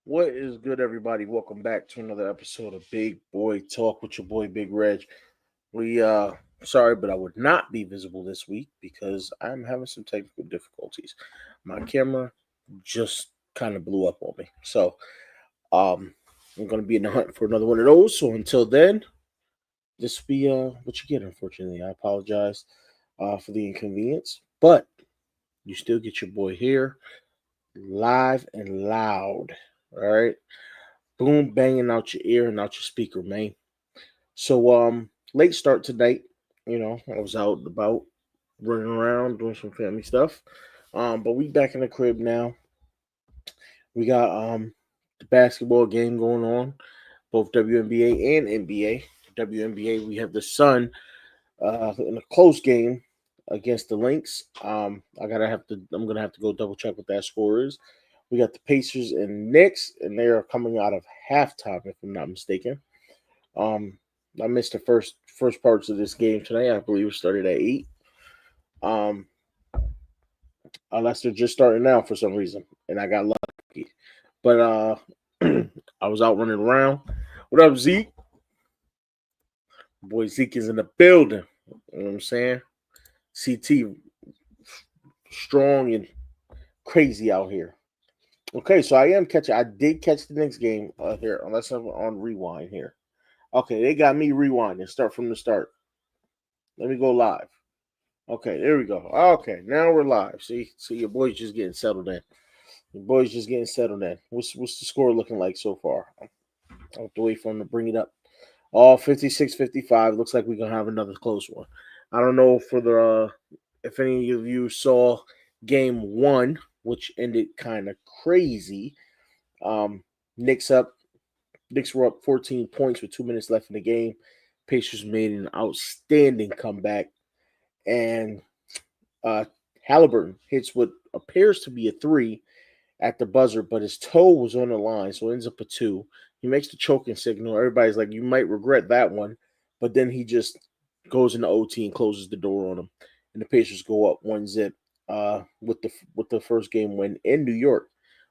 What is good, everybody? Welcome back to another episode of Big Boy Talk with your boy Big Reg. We sorry, but I would not be visible this week because I'm having some technical difficulties. My camera just kind of blew up on me. So I'm gonna be in the hunt for another one of those. So until then, this will be what you get, unfortunately. I apologize for the inconvenience. But you still get your boy here live and loud. All right. Boom banging out your ear and out your speaker, man. So late start tonight. I was out and about running around doing some family stuff. But we back in the crib now. We got the basketball game going on, both WNBA and NBA. WNBA, we have the Sun in a close game against the Lynx. I'm gonna have to go double check what that score is. We got the Pacers and Knicks, and they are coming out of halftime, if I'm not mistaken. Um, I missed the first parts of this game tonight. I believe it started at 8. Um, Unless they're just starting now for some reason, and I got lucky. But I was out running around. What up, Zeke? Boy, Zeke is in the building. You know what I'm saying? CT strong and crazy out here. Okay, so I did catch the next game here, unless I'm on rewind here. Okay, they got me rewinding. Start from the start. Let me go live. Okay, there we go. Okay, now we're live. See, your boy's just getting settled in. Your boy's just getting settled in. What's the score looking like so far? I'll have to wait for him to bring it up. All 56-55. Looks like we're gonna have another close one. I don't know for the if any of you saw game one, which ended kind of crazy. Um, Knicks up. Knicks were up 14 points with 2 minutes left in the game. Pacers made an outstanding comeback, and Uh, Halliburton hits what appears to be a three at the buzzer, but his toe was on the line, so it ends up a two. He makes the choking signal. Everybody's like, you might regret that one, but then he just goes into OT and closes the door on him, and the Pacers go up 1-0 with the first game win in New York.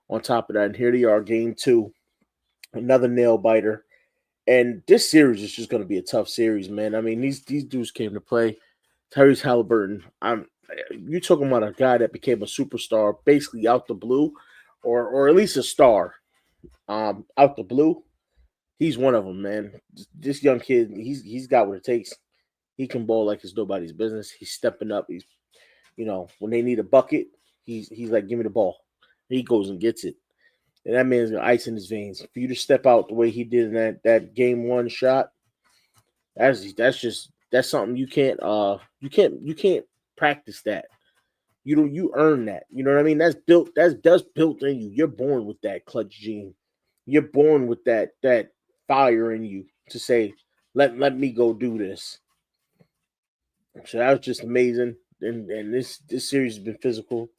On top of that, and here they are, game two, another nail biter. And this series is just going to be a tough series, man. I mean, these dudes came to play. Tyrese Halliburton. You talking about a guy that became a superstar basically out the blue, or at least a star out the blue. He's one of them, man. This young kid, he's got what it takes. He can ball like it's nobody's business. He's stepping up. He's when they need a bucket, he's like, give me the ball. He goes and gets it, and that man's got ice in his veins. For you to step out the way he did in that game one shot, that's something you can't practice that. You earn that. You know what I mean? That's built in you. You're born with that clutch gene. You're born with that fire in you to say, let me go do this. So that was just amazing. And this series has been physical.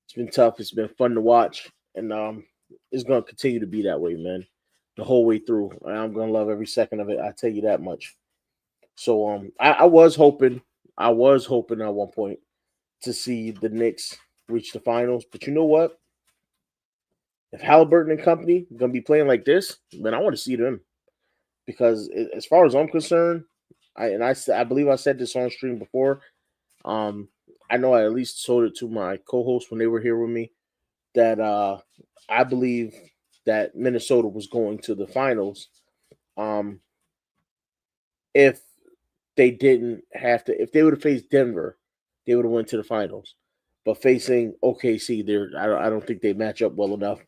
It's been tough. It's been fun to watch. And it's gonna continue to be that way, man. The whole way through. And I'm gonna love every second of it. I tell you that much. So I was hoping at one point to see the Knicks reach the finals. But you know what? If Halliburton and company are gonna be playing like this, then I want to see them because as far as I'm concerned, I believe I said this on stream before. Um, I know I at least told it to my co-hosts when they were here with me that I believe that Minnesota was going to the finals. Um, if they didn't have to, if they would have faced Denver, they would have went to the finals. But facing OKC, I don't think they match up well enough.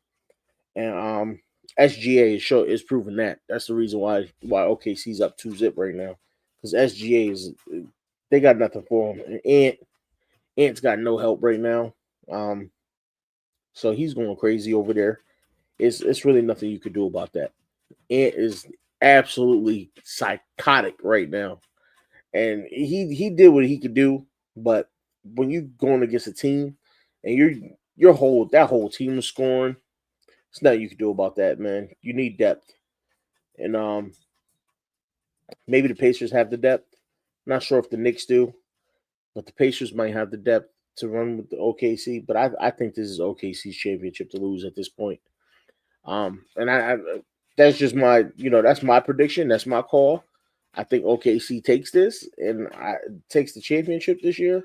And SGA is proving that. That's the reason why OKC's up 2-0 right now. Because SGA is they got nothing for him. And Ant's got no help right now. Um, so he's going crazy over there. It's really nothing you could do about that. Ant is absolutely psychotic right now. And he did what he could do, but when you going against a team and your whole team is scoring, there's nothing you can do about that, man. You need depth, and maybe the Pacers have the depth. Not sure if the Knicks do, but the Pacers might have the depth to run with the OKC. But I think this is OKC's championship to lose at this point. And I that's just my, that's my prediction. That's my call. I think OKC takes this and takes the championship this year.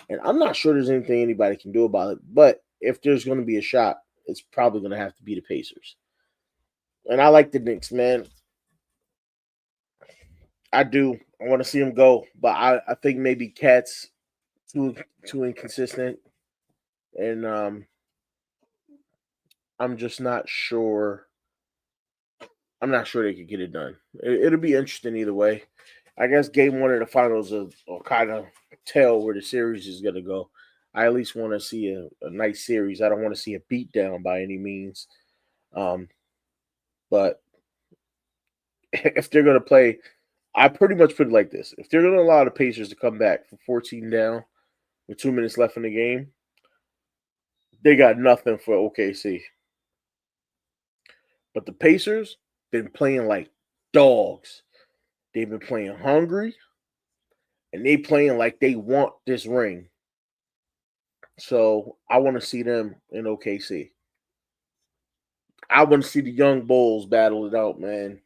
And I'm not sure there's anything anybody can do about it. But if there's going to be a shot, it's probably going to have to be the Pacers. And I like the Knicks, man. I do. I want to see them go, but I think maybe Cat's too inconsistent, and I'm just not sure. I'm not sure they could get it done. It'll be interesting either way. I guess game one of the finals will kind of tell where the series is going to go. I at least want to see a nice series. I don't want to see a beatdown by any means. But if they're going to play, I pretty much put it like this. If they're going to allow the Pacers to come back from 14 down with 2 minutes left in the game, they got nothing for OKC. But the Pacers been playing like dogs. They've been playing hungry, and they playing like they want this ring. So I want to see them in OKC. I want to see the young Bulls battle it out, man.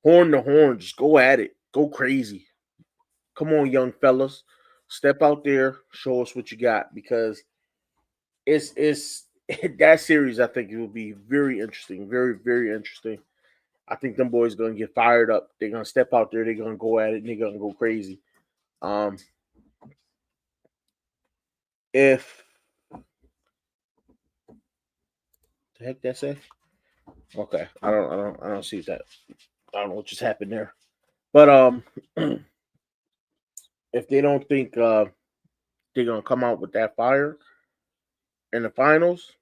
Horn to horn, just go at it. Go crazy. Come on, young fellas. Step out there, show us what you got, because it's that series, I think it will be very interesting. Very, very interesting. I think them boys gonna get fired up. They're gonna step out there, they're gonna go at it, and they're gonna go crazy. If the heck that say? Okay. I don't see that. I don't know what just happened there. But if they don't think they're gonna come out with that fire in the finals,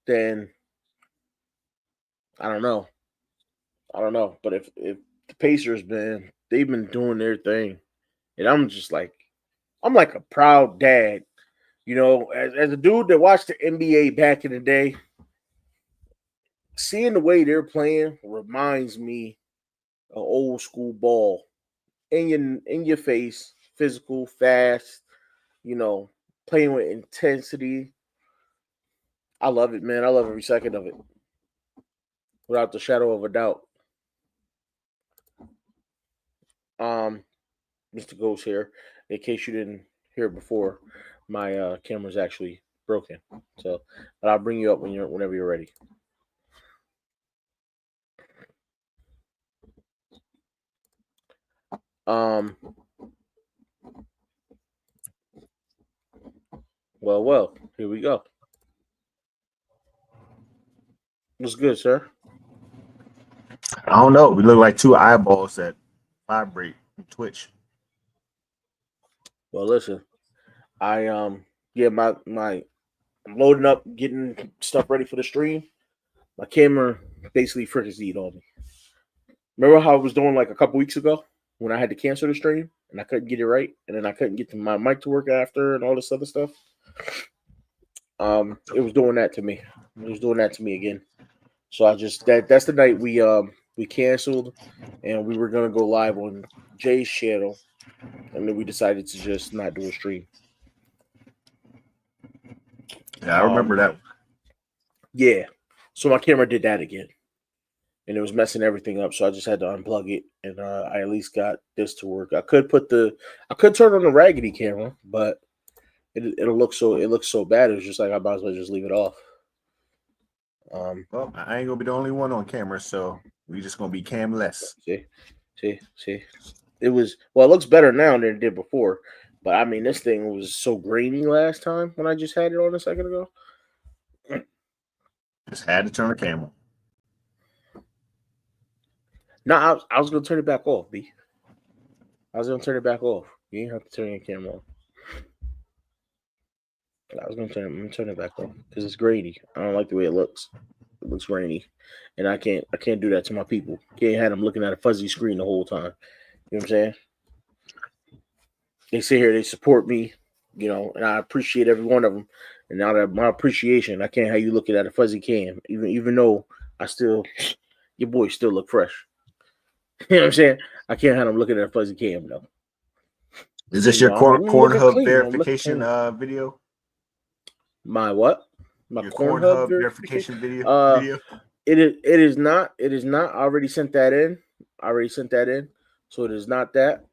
then I don't know. But if the Pacers, man, they've been doing their thing, and I'm like a proud dad. As a dude that watched the NBA back in the day, seeing the way they're playing reminds me of old school ball. In your face, physical, fast, playing with intensity. I love it, man. I love every second of it. Without the shadow of a doubt. Mr. Ghost here. In case you didn't hear before, my camera's actually broken. So, but I'll bring you up whenever you're ready. Well, here we go. What's good, sir? I don't know. We look like two eyeballs that vibrate and twitch. Well, listen, I yeah, my I'm loading up, getting stuff ready for the stream. My camera basically fricasseed on me. Remember how I was doing like a couple weeks ago when I had to cancel the stream and I couldn't get it right, and then I couldn't get my mic to work after and all this other stuff. It was doing that to me. It was doing that to me again. So I just that's the night we canceled, and we were gonna go live on Jay's channel, and then we decided to just not do a stream. Yeah, I remember that. Yeah, so my camera did that again, and it was messing everything up. So I just had to unplug it, and I at least got this to work. I could turn on the raggedy camera, but it looks so bad. It was just like I might as well just leave it off. Well, I ain't gonna be the only one on camera, so we just gonna be camless. See. It looks better now than it did before. But I mean, this thing was so grainy last time when I just had it on a second ago. Just had to turn the camera. No, I was gonna turn it back off, B. I was gonna turn it back off. You ain't have to turn your camera on. I was gonna turn it back on because it's grainy. I don't like the way it looks. It looks grainy, and I can't do that to my people. Can't have them looking at a fuzzy screen the whole time. You know what I'm saying? They sit here, they support me, and I appreciate every one of them. And now that my appreciation, I can't have you looking at a fuzzy cam, even though your boy still look fresh. You know what I'm saying? I can't have them looking at a fuzzy cam though. Is this your Cornhub verification video? My what? My Cornhub verification video? It is. It is not. It is not. I already sent that in. I already sent that in. So it is not that.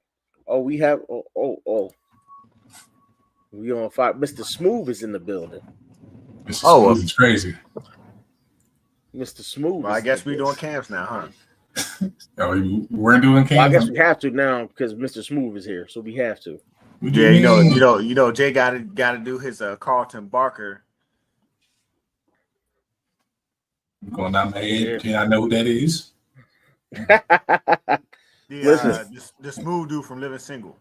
Oh, we have. Oh. We on fire. Mr. Smooth is in the building. Mr. Oh, well. Smooth is crazy. Mr. Smooth. Well, I is guess in we this. doing camps now, huh? Oh, we're doing Well, I cams. guess we have to now because Mr. Smooth is here, so we have to. What do Yeah, mean? you know, Jay got to do his Carlton Barker. I'm going down my head. Yeah. I know who that is. Listen. The smooth dude from Living Single.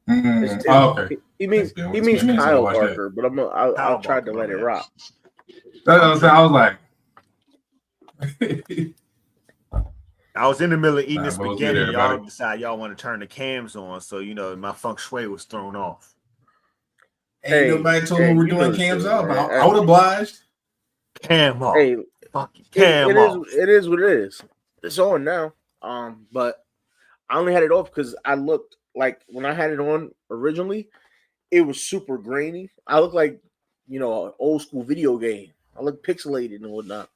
Okay. He means I Kyle watch Barker, but I tried to let it rock. I was like, I was in the middle of eating both good, spaghetti. Y'all everybody. decide y'all want to turn the cams on, so my feng shui was thrown off. Ain't nobody told me we're doing cams off. I would obliged. Cam off. Hey, fucking cam off. It is what it is. It's on now. But I only had it off because I looked like when I had it on originally, it was super grainy. I looked like an old school video game. I looked pixelated and whatnot.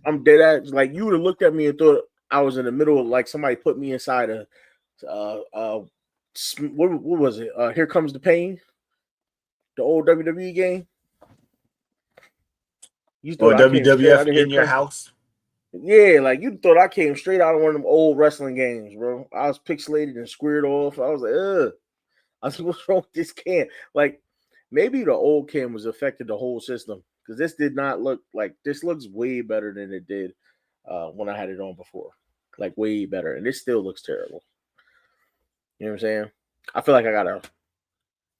I'm dead ass. Like you would have looked at me and thought I was in the middle of like somebody put me inside a what was it? Here Comes the Pain, the old WWE game. You Or thought I came straight out WWF of in your house. Yeah, like you thought I came straight out of one of them old wrestling games, bro. I was pixelated and squared off. I was like, ugh. I was like, what's wrong with this cam? Like, maybe the old cam was affected the whole system because this did not look like this looks way better than it did when I had it on before. Like, way better. And this still looks terrible. You know what I'm saying? I feel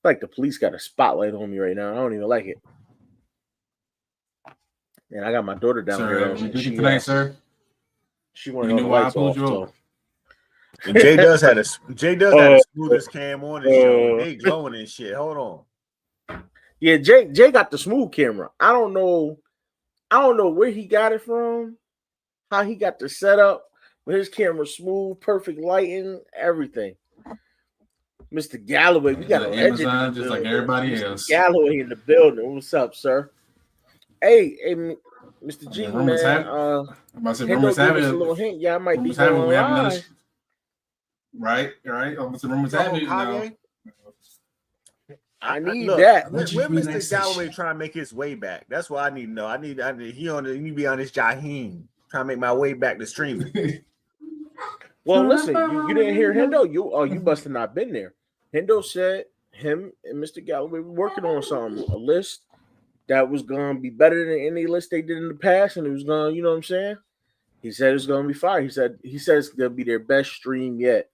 like the police got a spotlight on me right now. I don't even like it. And I got my daughter down here. Tonight, sir. She wanted all the lights off. So. And Jay does have the smoothest cam on his show. They glowing and shit. Hold on. Yeah, Jay got the smooth camera. I don't know where he got it from, how he got the setup, but his camera's smooth, perfect lighting, everything. Mr. Galloway, we got a legend Amazon, just like everybody else. Galloway in the building. What's up, sir? Hey, Mr. G, man. I'm about to say, rumors have it. A little hint. Yeah, I might be going live. Right. Almost the rumors have it. I need that. When Mr. Galloway trying to make his way back? That's what I need to know. He need to be on this Jaheim trying to make my way back to streaming. Well, listen, you didn't hear Hendo. You must have not been there. Hendo said him and Mr. Galloway were working on something, a list that was going to be better than any list they did in the past, and it was going to, you know what I'm saying? He said it's going to be fire. He said it's going to be their best stream yet.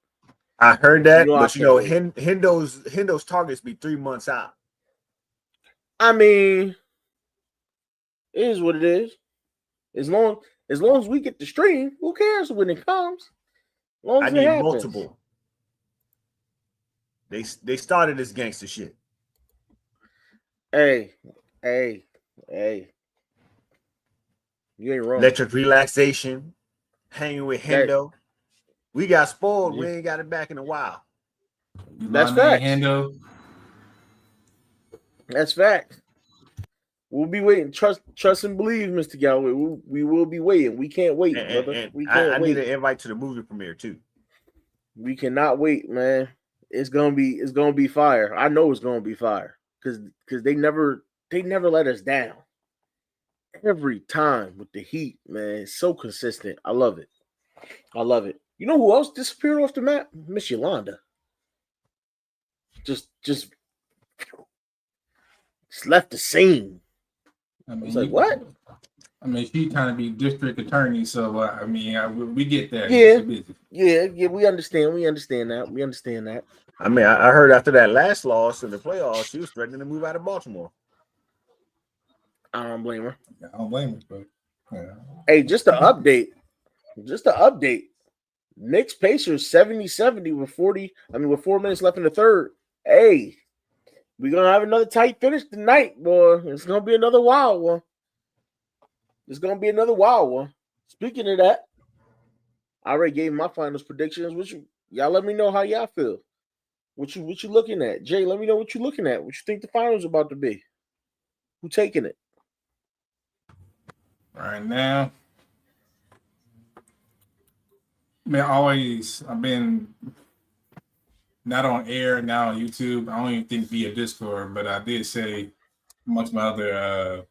I heard that, but Hendo's targets be 3 months out. I mean, it is what it is. As long as we get the stream, who cares when it comes? As long as I need multiple. They started this gangster shit. Hey. You ain't wrong. Electric relaxation, hanging with Hendo. We got spoiled. Yeah. We ain't got it back in a while. That's fact. Hendo. That's fact. We'll be waiting. Trust and believe, Mr. Galloway. We will be waiting. We can't wait, brother. We can't I wait. need an invite to the movie premiere too. We cannot wait, man. It's gonna be fire. I know it's gonna be fire because they never let us down. Every time with the heat, man, it's so consistent. I love it. You know who else disappeared off the map? Miss Yolanda. Just left the scene. I was like, what? I mean, she's trying to be district attorney, so we get that. Yeah. We understand that. I mean, I heard after that last loss in the playoffs, she was threatening to move out of Baltimore. I don't blame her. I don't blame her, but yeah. Hey, just an update. Knicks Pacers 70-70 with 4 minutes left in the third. Hey, we're gonna have another tight finish tonight, boy. It's gonna be another wild one. Speaking of that, I already gave my finals predictions. Y'all let me know how y'all feel. What you looking at? Jay, let me know what you're looking at. What you think the finals about to be? Who taking it? Right now, I mean, I've been not on air, now on YouTube. I don't even think via Discord, but I did say amongst my other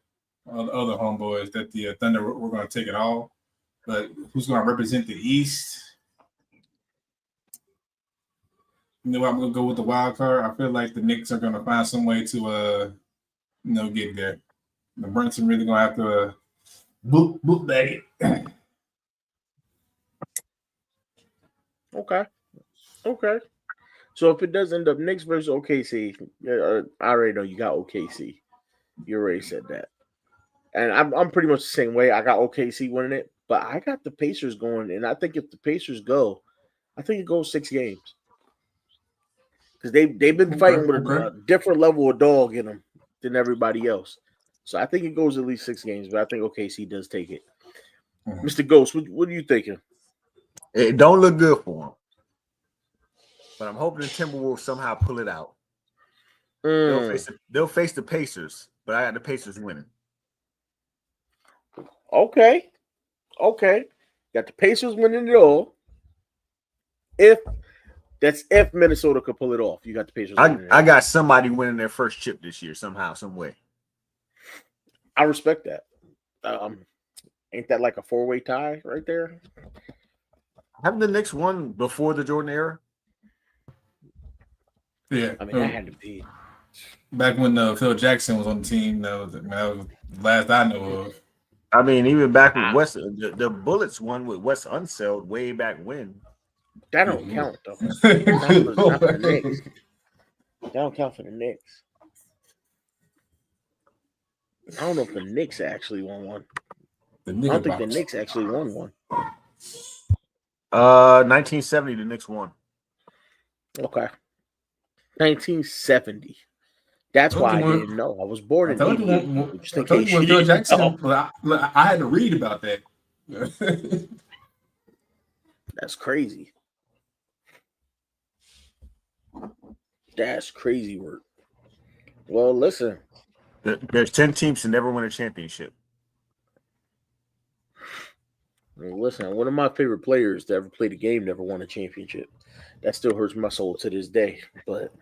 homeboys that the Thunder were going to take it all. But who's going to represent the East? I'm going to go with the wild card. I feel like the Knicks are going to find some way to, get there. The Brunson really going to have to boot bag it. Okay. So if it does end up Knicks versus OKC, I already know you got OKC. You already said that. And I'm pretty much the same way. I got OKC winning it, but I got the Pacers going. And I think if the Pacers go, I think it goes 6 games. Because they've been fighting with a different level of dog in them than everybody else. So I think it goes at least 6 games, but I think OKC does take it. Mr. Ghost, what are you thinking? It don't look good for them. But I'm hoping the Timberwolves somehow pull it out. They'll face the Pacers, but I got the Pacers winning. Okay. Got the Pacers winning it all. If Minnesota could pull it off, you got the Pacers winning it. I got somebody winning their first chip this year somehow, some way. I respect that. Ain't that like a 4-way tie right there? Haven't the Knicks won before the Jordan era? Yeah, I mean, that had to be back when Phil Jackson was on the team. That was the last I know of. I mean, even back with West, the Bullets won with Wes Unseld way back when. That don't count though. Not for the Knicks. That don't count for the Knicks. I don't know if the Knicks actually won one. I don't think the Knicks actually won one. 1970, the Knicks won. Okay. 1970. That's why I didn't know. I was born in 88. Just in case you didn't know. I had to read about that. That's crazy. That's crazy work. Well, listen. There's 10 teams to never win a championship. Well, listen, one of my favorite players to ever play the game never won a championship. That still hurts my soul to this day, but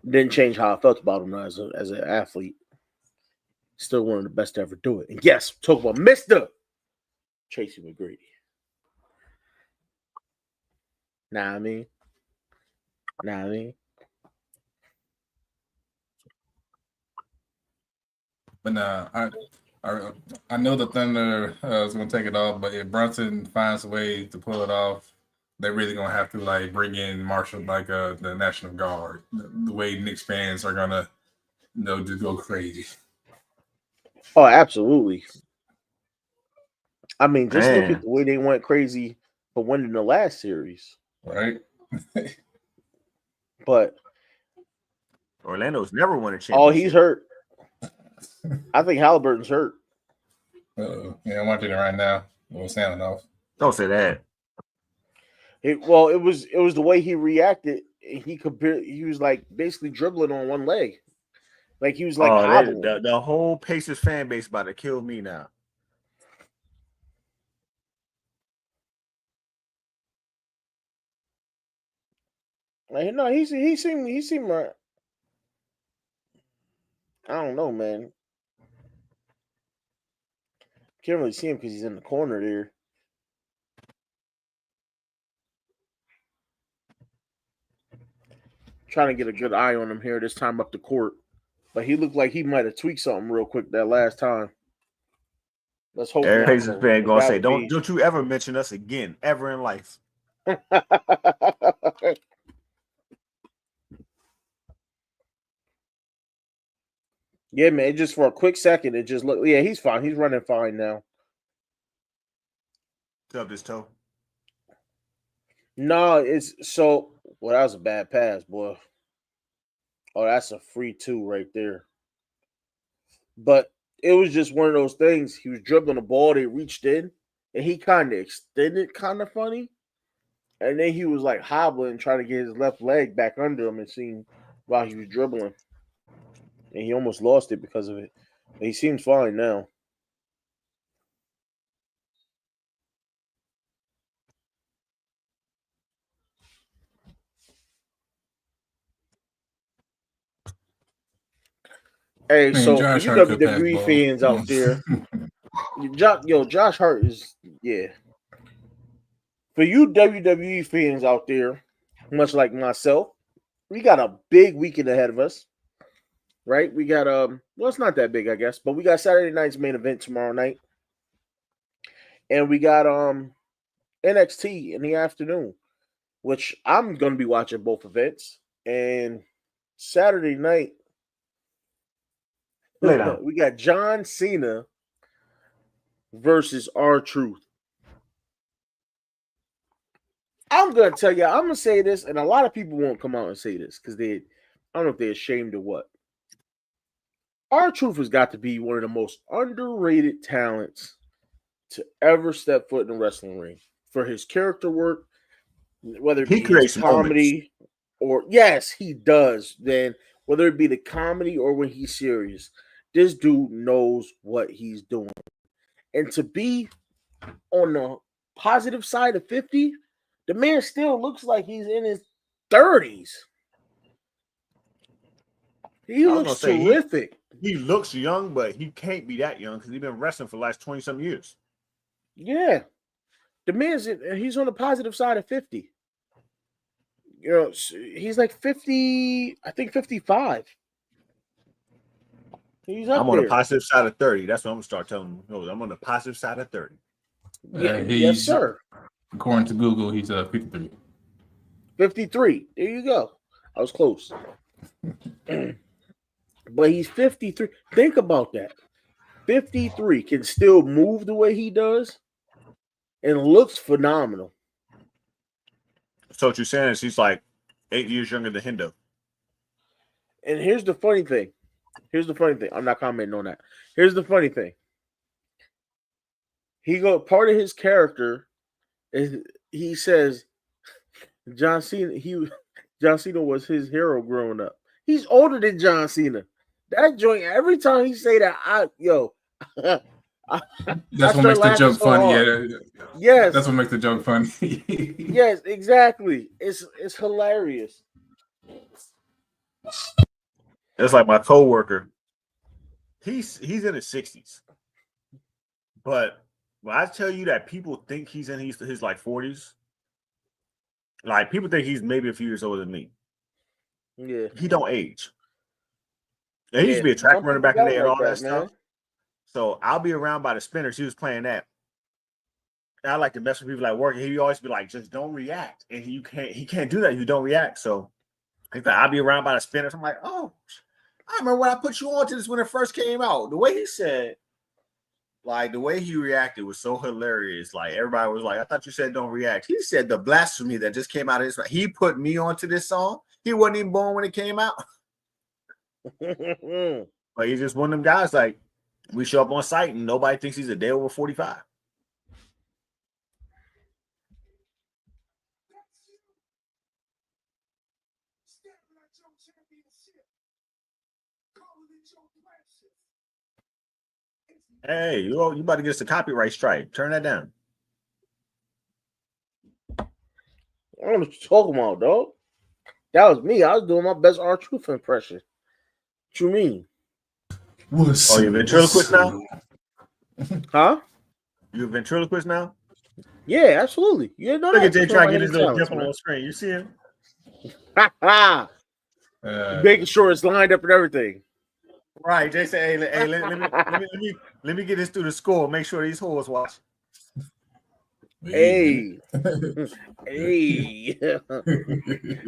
didn't change how I felt about him as an athlete. Still one of the best to ever do it. And yes, talk about Mr. Tracy McGrady. Nah, I mean. But nah, I know the Thunder is going to take it off, but if Brunson finds a way to pull it off, they're really going to have to bring in Marshall, the National Guard. The way Knicks fans are going to, just go crazy. Oh, absolutely. I mean, just look at the way they went crazy for winning the last series. Right. But Orlando's never won a championship. Oh, he's hurt. I think Halliburton's hurt. Yeah, I'm watching it right now. Well, sound off. Don't say that. It was the way he reacted. He was basically dribbling on one leg. Like he was hobbling. The whole Pacers fan base about to kill me now. No, he seemed right. I don't know, man. Can't really see him because he's in the corner there. Trying to get a good eye on him here this time up the court. But he looked like he might have tweaked something real quick that last time. Let's hope. Every Pacers fan gonna say, "Don't you ever mention us again, ever in life." Yeah, man. Just for a quick second, it just looked. Yeah, he's fine. He's running fine now. Stubbed his toe. No, it's so. Well, that was a bad pass, boy. Oh, that's a free 2 right there. But it was just one of those things. He was dribbling the ball. They reached in, and he kind of extended, kind of funny. And then he was hobbling, trying to get his left leg back under him and seeing while he was dribbling. And he almost lost it because of it. He seems fine now. Hey, Man, so for Josh you Hart could pass WWE ball. fans out there, Josh Hart is For you WWE fans out there, much like myself, we got a big weekend ahead of us. Right? We got well, it's not that big, I guess, but we got Saturday night's main event tomorrow night. And we got NXT in the afternoon, which I'm gonna be watching both events. And Saturday night, we got John Cena versus R-Truth. I'm gonna tell you, I'm gonna say this, and a lot of people won't come out and say this because I don't know if they're ashamed or what. R-Truth has got to be one of the most underrated talents to ever step foot in the wrestling ring for his character work, whether it be his comedy or yes, he does. Then whether it be the comedy or when he's serious, this dude knows what he's doing. And to be on the positive side of 50, the man still looks like he's in his 30s. He looks terrific. He looks young, but he can't be that young because he's been wrestling for the last 20-some years. Yeah. The he's on the positive side of 50. You know, he's like 50, I think 55. He's up I'm there. on the positive side of 30. That's what I'm going to start telling him. No, I'm on the positive side of 30. Yeah, yes, sir. According to Google, he's 53. 53. There you go. I was close. But he's 53. Think about that. 53 can still move the way he does and looks phenomenal. So what you're saying is he's like 8 years younger than Hendo. And here's the funny thing. I'm not commenting on that. Here's the funny thing. Part of his character is he says John Cena was his hero growing up. He's older than John Cena. That joint, every time he say that, that's what makes the joke funny. Yeah. Yes. That's what makes the joke funny. Yes, exactly. It's hilarious. It's like my coworker. He's in his 60s. But when I tell you that people think he's in his like 40s, like people think he's maybe a few years older than me. Yeah. He don't age. And he used to be a track runner back in the day and all that stuff. So I'll be around by the spinners. He was playing that. And I like to mess with people like working. He always be like, just don't react. And he can't do that if you don't react. So I'll be around by the spinners. I'm like, oh, I remember when I put you on to this when it first came out. The way he said, like the way he reacted was so hilarious. Like everybody was like, I thought you said don't react. He said the blasphemy that just came out of his mouth. He put me onto this song. He wasn't even born when it came out. But he's just one of them guys like we show up on site and nobody thinks he's a day over 45. Hey, you about to get us a copyright strike. Turn that down. I don't know what you're talking about, dog. That was me. I was doing my best R-Truth impression. What you mean? Oh, you ventriloquist now? Huh? You a ventriloquist now? Yeah, absolutely. You know, look at Jay trying to get his little dimple on the screen. You see him? Making sure it's lined up and everything. Right. Jay said, hey, let me get this through the score. Make sure these hoes watch. Hey. Hey.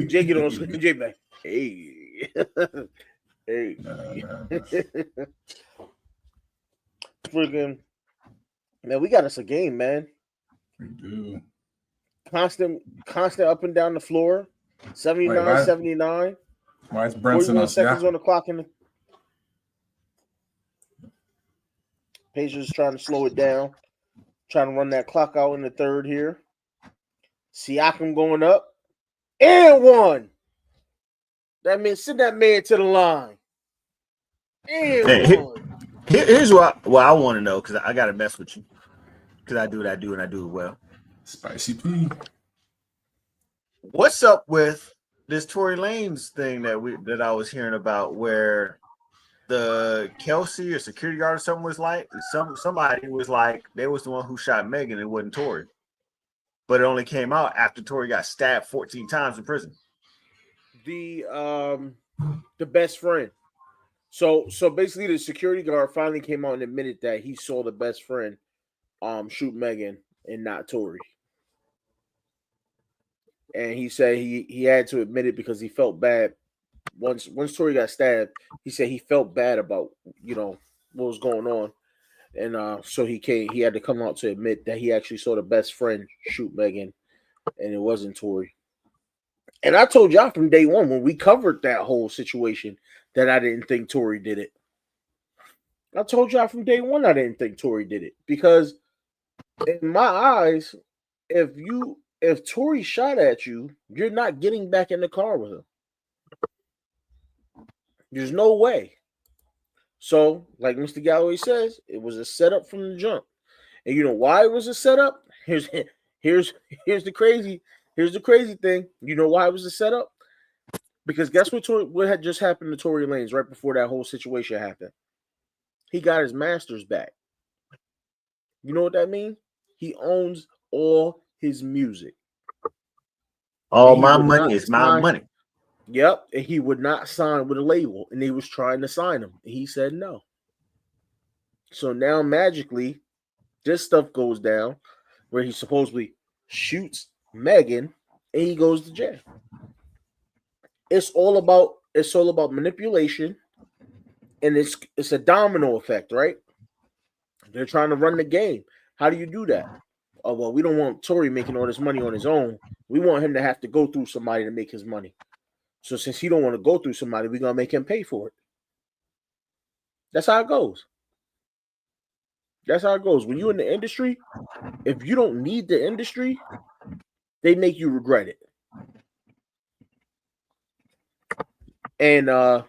Jay get on screen. Jay back. Hey. Hey. Freaking. Man, we got us a game, man. We do. Constant up and down the floor. 79, 79. Why is Brunson on seconds on the clock in the Pacers trying to slow it down. Trying to run that clock out in the third here. Siakam going up. And one. That means send that man to the line. And one. Here's what I want to know, because I got to mess with you. Because I do what I do, and I do it well. Spicy P. What's up with this Tory Lanez thing that I was hearing about, where the Kelsey or security guard or something was like, somebody was like, they was the one who shot Megan, it wasn't Tory. But it only came out after Tory got stabbed 14 times in prison. The best friend. So basically the security guard finally came out and admitted that he saw the best friend shoot Megan and not Tory. And he said he had to admit it because he felt bad. Once Tory got stabbed, he said he felt bad about, what was going on. And so he had to come out to admit that he actually saw the best friend shoot Megan and it wasn't Tory. And I told y'all from day one when we covered that whole situation that I didn't think Tory did it. I told y'all from day one I didn't think Tory did it because in my eyes, if Tory shot at you, you're not getting back in the car with him. There's no way. So, like Mr. Galloway says, it was a setup from the jump. And you know why it was a setup? Here's the crazy thing. You know why it was a setup? Because guess what had just happened to Tory Lanez right before that whole situation happened? He got his masters back. You know what that means? He owns all his music. All my money is my money. Yep, and he would not sign with a label, and they was trying to sign him. And he said no. So now magically, this stuff goes down where he supposedly shoots Megan and he goes to jail. It's all about manipulation, and it's a domino effect, right? They're trying to run the game. How do you do that? Oh, well, we don't want Tory making all this money on his own. We want him to have to go through somebody to make his money. So since he don't want to go through somebody, we're going to make him pay for it. That's how it goes. That's how it goes. When you're in the industry, if you don't need the industry, they make you regret it. And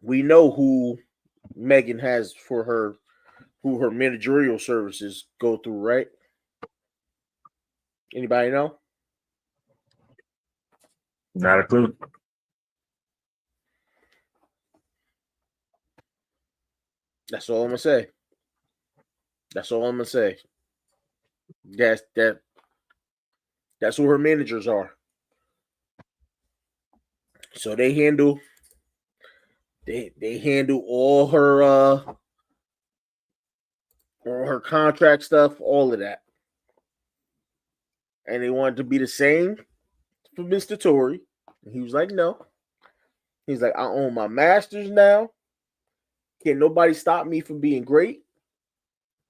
we know who Megan has who her managerial services go through, right? Anybody know? Not a clue. That's all I'm gonna say. That's all I'm gonna say. That's who her managers are. So they handle all her contract stuff, all of that. And they wanted to be the same for Mr. Tory. And he was like, no. He's like, I own my masters now. Can't nobody stop me from being great.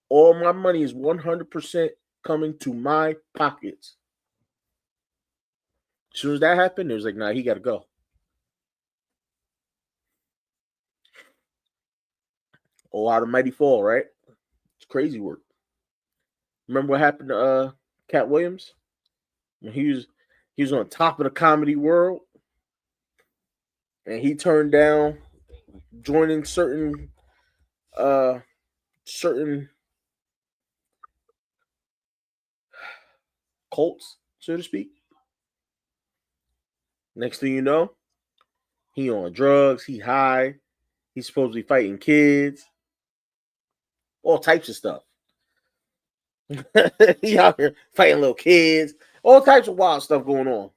All my money is 100% coming to my pockets. As soon as that happened, it was like, nah, he got to go. Oh, out of mighty fall, right? It's crazy work. Remember what happened to Cat Williams? When he was on top of the comedy world, and he turned down joining certain cults, so to speak. Next thing you know, he on drugs, he high, he's supposed to be fighting kids, all types of stuff. He out here fighting little kids, all types of wild stuff going on,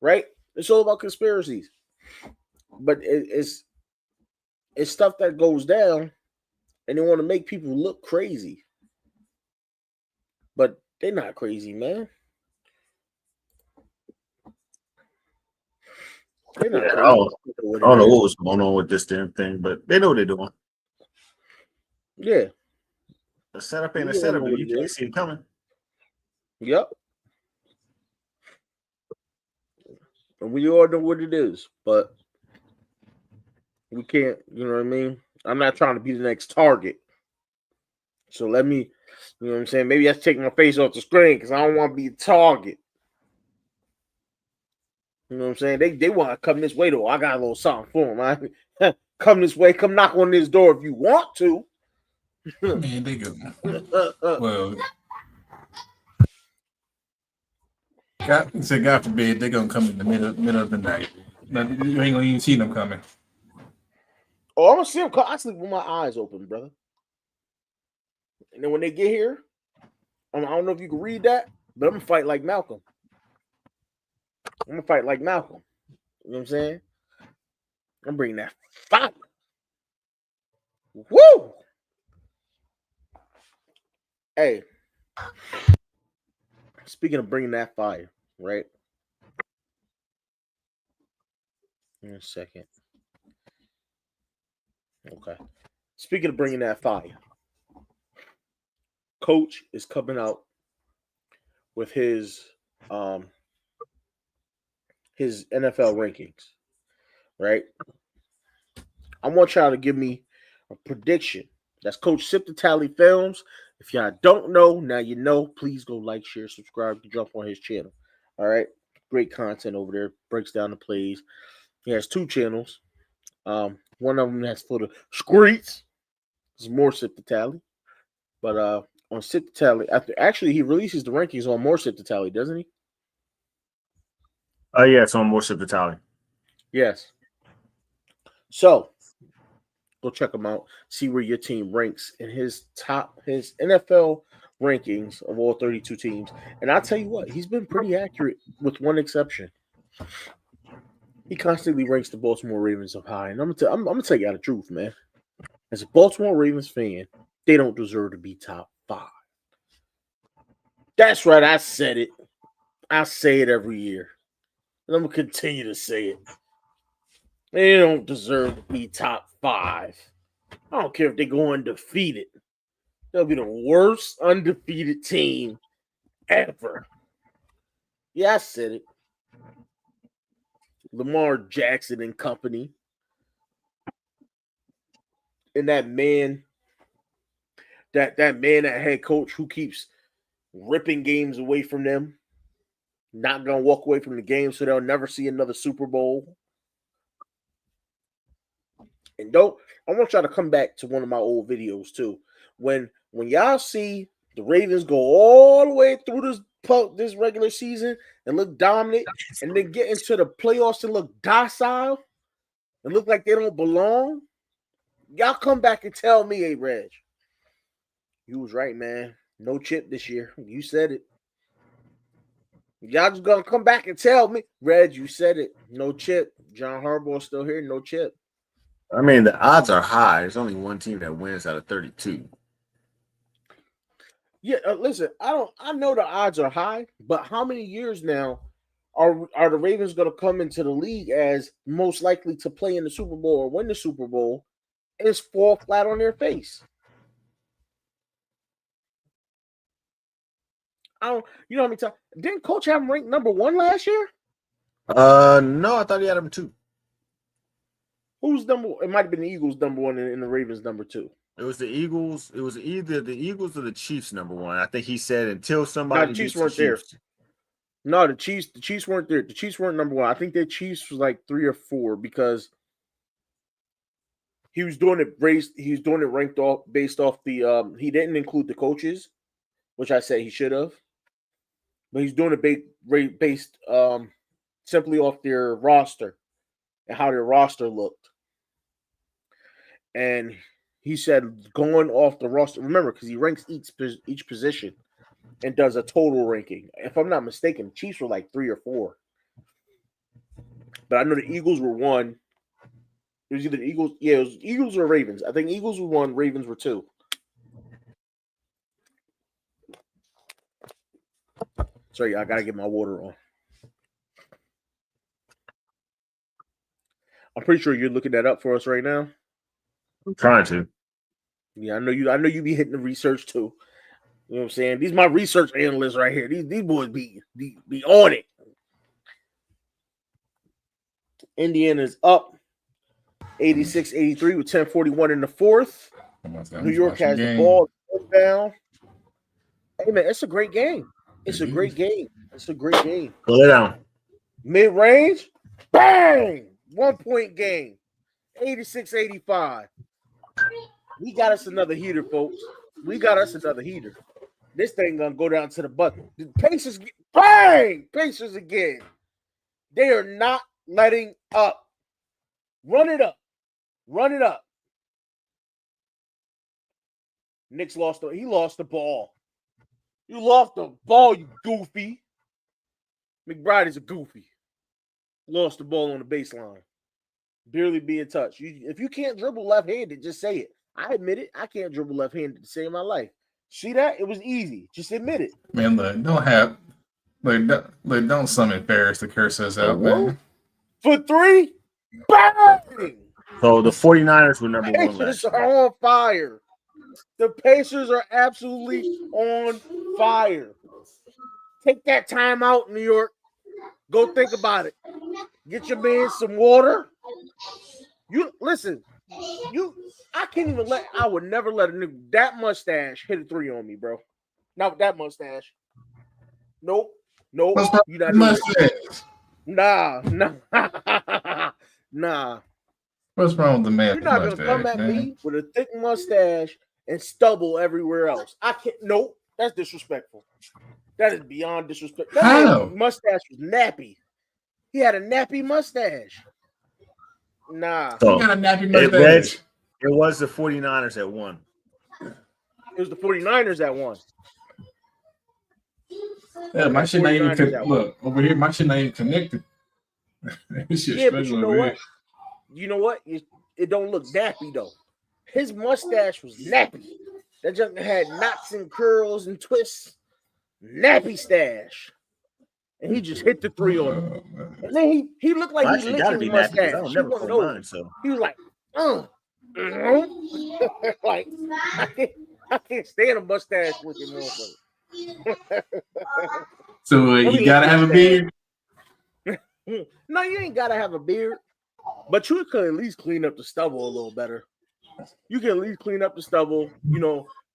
right? It's all about conspiracies, but it's stuff that goes down, and they want to make people look crazy, but they're not crazy, man. I don't know what was going on with this damn thing, but they know what they're doing. Yeah. The setup ain't a setup, but you can't see it coming. Yep. And we all know what it is, but we can't, you know what I mean? I'm not trying to be the next target. So let me, you know what I'm saying? Maybe I have to take my face off the screen because I don't want to be a target. You know what I'm saying? They want to come this way, though. I got a little something for them. Come come this way. Come knock on this door if you want to. Man, they go. Well, God forbid they're gonna come in the middle of the night. Now, you ain't gonna even see them coming. Oh, I'm gonna see them. I sleep with my eyes open, brother. And then when they get here, I don't know if you can read that, but I'm gonna fight like Malcolm. You know what I'm saying? I'm bringing that fire. Woo! Hey, speaking of bringing that fire, right? In a second. Okay. Speaking of bringing that fire, Coach is coming out with his NFL rankings, right? I want y'all to give me a prediction. That's Coach Sip the Tally Films. If y'all don't know, now you know. Please go like, share, subscribe to jump on his channel. All right. Great content over there. Breaks down the plays. He has 2 channels. One of them that's for the streets. It's more Sip the Tally. But on Sip the Tally, actually he releases the rankings on more Sip the Tally, doesn't he? Yeah, it's on more Sip the Tally. Yes. So go check him out. See where your team ranks in his NFL rankings of all 32 teams. And I'll tell you what, he's been pretty accurate with one exception. He constantly ranks the Baltimore Ravens up high. And I'm gonna tell you the truth, man. As a Baltimore Ravens fan, they don't deserve to be top 5. That's right, I said it. I say it every year. And I'm gonna continue to say it. They don't deserve to be top 5. I don't care if they go undefeated. They'll be the worst undefeated team ever. Yeah, I said it. Lamar Jackson and company. And that man, that head coach who keeps ripping games away from them, not going to walk away from the game so they'll never see another Super Bowl. And I want y'all to come back to one of my old videos too. When y'all see the Ravens go all the way through this regular season and look dominant, and then get into the playoffs and look docile and look like they don't belong, y'all come back and tell me, hey, Reg, you was right, man. No chip this year. You said it. Y'all just gonna come back and tell me, Reg, you said it. No chip. John Harbaugh's still here. No chip. I mean, the odds are high. There's only one team that wins out of 32. Yeah, listen, I know the odds are high, but how many years now are the Ravens going to come into the league as most likely to play in the Super Bowl or win the Super Bowl and just fall flat on their face? You know how many times? Didn't Coach have him ranked number 1 last year? No, I thought he had him 2. Who's number? It might have been the Eagles number 1 and the Ravens number 2. It was the Eagles. It was either the Eagles or the Chiefs number 1. I think he said until somebody. No, the Chiefs weren't there. No, the Chiefs weren't there. The Chiefs weren't number 1. I think the Chiefs was like 3 or 4 because he was doing it ranked off based off the he didn't include the coaches, which I said he should have. But he's doing it based simply off their roster and how their roster looked. And he said going off the roster, remember, because he ranks each position and does a total ranking. If I'm not mistaken, the Chiefs were like 3 or 4. But I know the Eagles were 1. It was either the Eagles. Yeah, it was Eagles or Ravens. I think Eagles were 1, Ravens were 2. Sorry, I got to get my water on. I'm pretty sure you're looking that up for us right now. I'm trying to. Yeah, I know you be hitting the research too. You know what I'm saying? These my research analysts right here. These boys be on it. Indiana's up 86-83 with 10:41 in the 4th. New York has the ball down. Hey man, it's a great game. It's a great game. Pull it down. Mid-range, bang! 1-point game. 86-85. We got us another heater, folks. We got us another heater. This thing gonna go down to the bucket. The Pacers get bang! Pacers again. They are not letting up. Run it up. Run it up. Knicks lost the ball. You lost the ball, you goofy. McBride is a goofy. Lost the ball on the baseline. Barely being touched. If you can't dribble left-handed, just say it. I admit it. I can't dribble left-handed to save my life. See that? It was easy. Just admit it. Man, look, don't summon Ferris to curse us out, man. For 3, bang! So the 49ers were number one. Pacers are on fire. The Pacers are absolutely on fire. Take that time out, New York. Go think about it. Get your man some water. You listen. I can't even I would never let a nigga that mustache hit a 3 on me, bro. Not with that mustache. Nope. You not mustache. Nah. What's wrong with the man? You're not gonna come at me with a thick mustache and stubble everywhere else. I can't. Nope. That's disrespectful. That is beyond disrespect. That mustache was nappy. He had a nappy mustache. Nah. So, he got a nappy mustache. It was the 49ers that won. It was the 49ers that won. Yeah, my shit not even look over here. My shit not even connected. Yeah, but you know what? You know what? It don't look nappy though. His mustache was nappy. That junk had knots and curls and twists. Nappy stash. And he just hit the 3 on him. And then he looked like he licked his mustache. I don't never pull mine, so. He was like, like I can't stand a mustache looking motherfucker. So you gotta have a beard. No, you ain't gotta have a beard, but you could at least clean up the stubble a little better. You can at least clean up the stubble,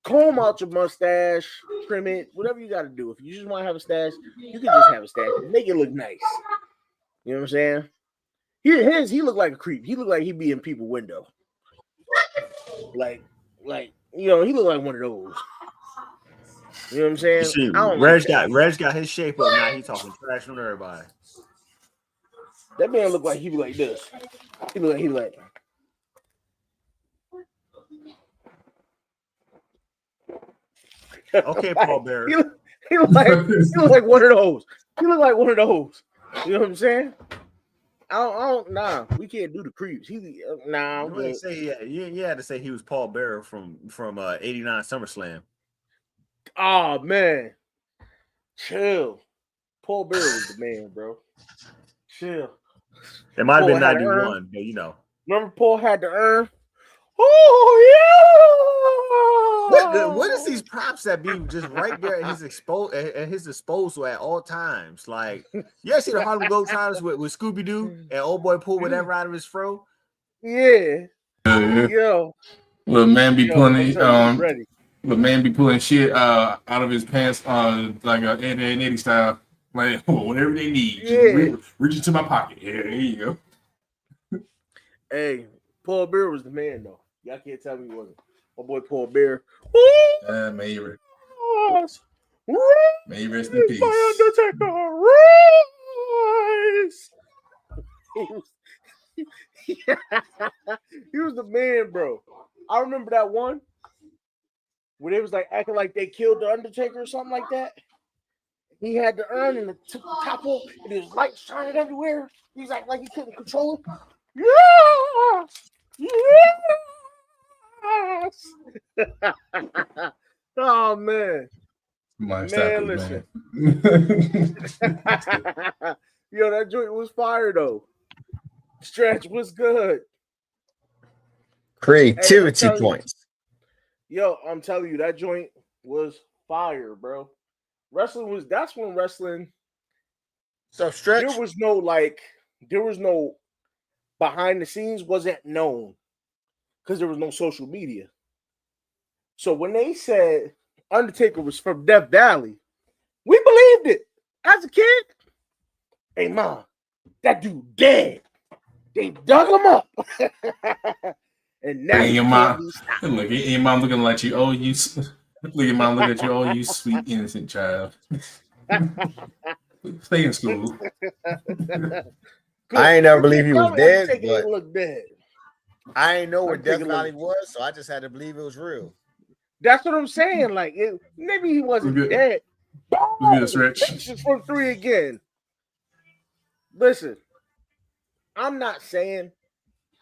comb out your mustache, trim it, whatever you got to do. If you just want to have a stash, you can just have a stash. Make it look nice. You know what I'm saying? He looked like a creep. He looked like he'd be in people's window. Like he looked like one of those. You know what I'm saying? See, Reg got his shape up now. He talking trash on everybody. That man looked like he be like this. He look like. Okay, Paul Bear. He look like one of those. He look like one of those. You know what I'm saying? Nah, we can't do the creeps. You had to say he was Paul Bearer from 89 SummerSlam. Oh man. Chill. Paul Bearer was the man, bro. Chill. It might have been 91, but Remember Paul had to earn? Oh yeah. What is these props that be just right there at his disposal at all times? Like, you see the Harlem Globetrotters with Scooby Doo and old boy pull whatever out of his fro? Yeah. Yo. Little man be pulling shit out of his pants like a Ed and Eddie style. Like whatever they need. Yeah. Reach into my pocket. Yeah, there you go. Hey, Paul Bear was the man though. Y'all can't tell me he wasn't. My boy Paul Bear. May you rest in peace. Undertaker, rise. He was the man, bro. I remember that one where they was like acting like they killed the Undertaker or something like that. He had the urn and took the top off, and there was light shining everywhere. He's like he couldn't control it. Yes. Oh man. Listen. Yo, that joint was fire though. Stretch was good. Creativity points. I'm telling you, that joint was fire, bro. That's when wrestling. So Stretch. There was no behind the scenes wasn't known because there was no social media. So when they said Undertaker was from Death Valley, we believed it as a kid. Hey, Mom, that dude dead. They dug him up. And now and you your can't mom, be stopped. look, your mom looking like you. Oh, you. Look, your mom looking at you. Oh, you sweet innocent child. Stay in school. I ain't never believe he was dead, but but look dead. I ain't know where Death Valley was, so I just had to believe it was real. That's what I'm saying. Like, maybe he wasn't dead. Pictures from 3 again. Listen, I'm not saying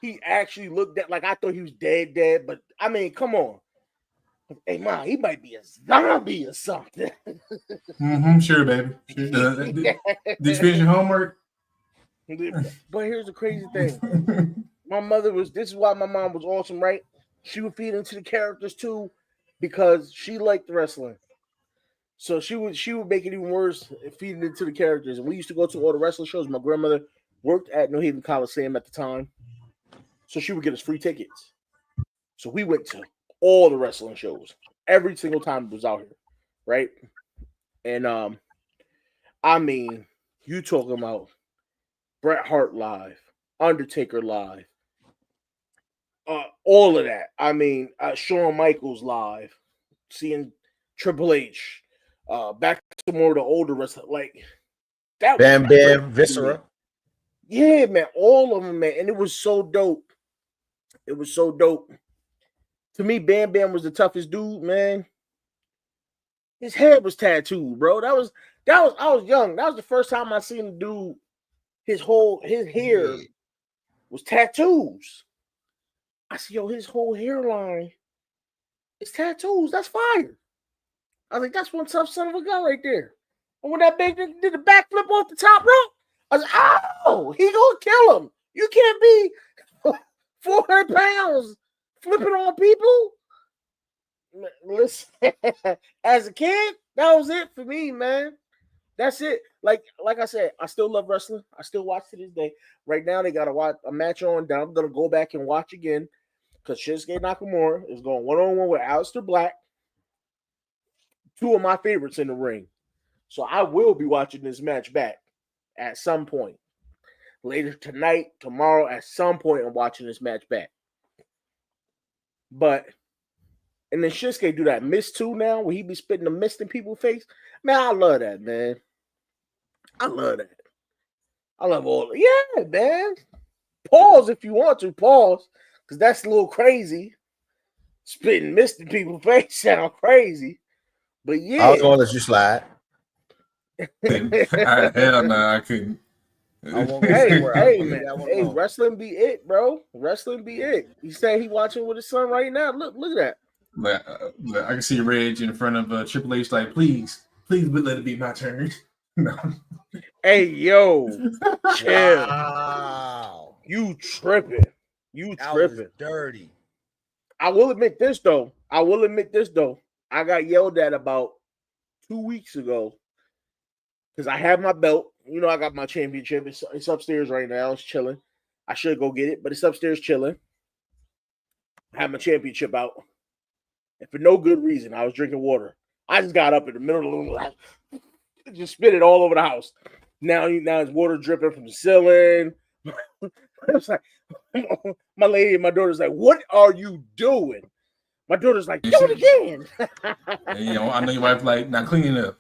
he actually looked at like I thought he was dead, but I mean, come on. Hey, Mom, he might be a zombie or something. Sure, baby. Sure. Did you finish your homework? But here's the crazy thing. My mother this is why my mom was awesome, right? She would feed into the characters too, because she liked wrestling. So she would make it even worse feeding into the characters. And we used to go to all the wrestling shows. My grandmother worked at New Haven Coliseum at the time. So she would get us free tickets. So we went to all the wrestling shows every single time it was out here, right? And I mean, you talking about Bret Hart live, Undertaker live, all of that. I mean, Shawn Michaels live, seeing Triple H, back to more of the older wrestling, like that. Bam Bam, Viscera. Yeah, man, all of them, man, and it was so dope. It was so dope. To me, Bam Bam was the toughest dude, man. His head was tattooed, bro. That was I was young. That was the first time I seen the dude. His hair was tattoos. I said, yo, his whole hairline is tattoos. That's fire. I was like, that's one tough son of a gun right there. And when that big nigga did the backflip off the top rope, I was like, oh, he gonna kill him. You can't be 400 pounds flipping on people. Listen, as a kid, that was it for me, man. That's it. Like I said, I still love wrestling. I still watch to this day. Right now, they got a match on that I'm gonna go back and watch again because Shinsuke Nakamura is going one-on-one with Aleister Black. Two of my favorites in the ring. So I will be watching this match back at some point. Later tonight, tomorrow, at some point, I'm watching this match back. And then Shinsuke do that mist too now, where he be spitting the mist in people's face. Man, I love that, man. I love that. I love all of it. Yeah, man. Pause if you want to. Pause. Because that's a little crazy. Spitting mist in people's face sound crazy. But yeah. I was going to let you slide. Hell no, I couldn't. Hey, man. Hey, wrestling be it, bro. Wrestling be it. He said he watching with his son right now. Look at that. I can see Reg in front of Triple H like, please let it be my turn. No. Hey, yo. Chill. Wow. You tripping. Was dirty. I will admit this, though. I got yelled at about 2 weeks ago because I have my belt. You know, I got my championship. It's upstairs right now. It's chilling. I should go get it, but it's upstairs chilling. I have my championship out. And for no good reason, I was drinking water. I just got up in the middle of the house, just spit it all over the house. Now it's water dripping from the ceiling. It's like, my lady and my daughter's like, what are you doing? My daughter's like, do it again. I know your wife's like, now clean it up.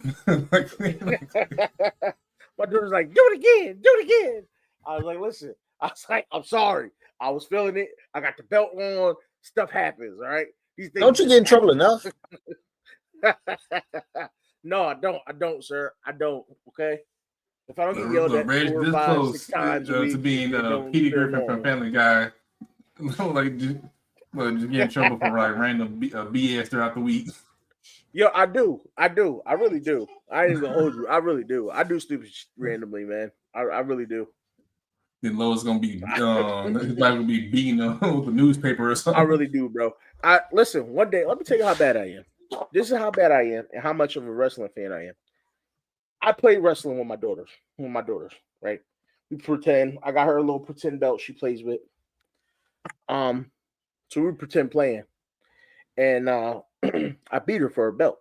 My daughter's like, do it again. I was like, listen, I'm sorry. I was feeling it. I got the belt on. Stuff happens, all right? These things don't you get in trouble enough? No, I don't, sir. I don't, okay? If I don't get yelled at 4 or 5, 6 times a week, to being Petey Griffin from Family Guy, like just get in trouble for like random BS throughout the week. Yo, I do. I really do. I ain't gonna hold you. I really do. I do stupid shit randomly, man. I really do. Then Lois gonna be his life will be beating with the newspaper or something. I really do, bro. Listen. One day, let me tell you how bad I am. This is how bad I am and how much of a wrestling fan I am. I play wrestling with my daughters. Right? We pretend. I got her a little pretend belt she plays with. So we pretend playing, and I beat her for her belt.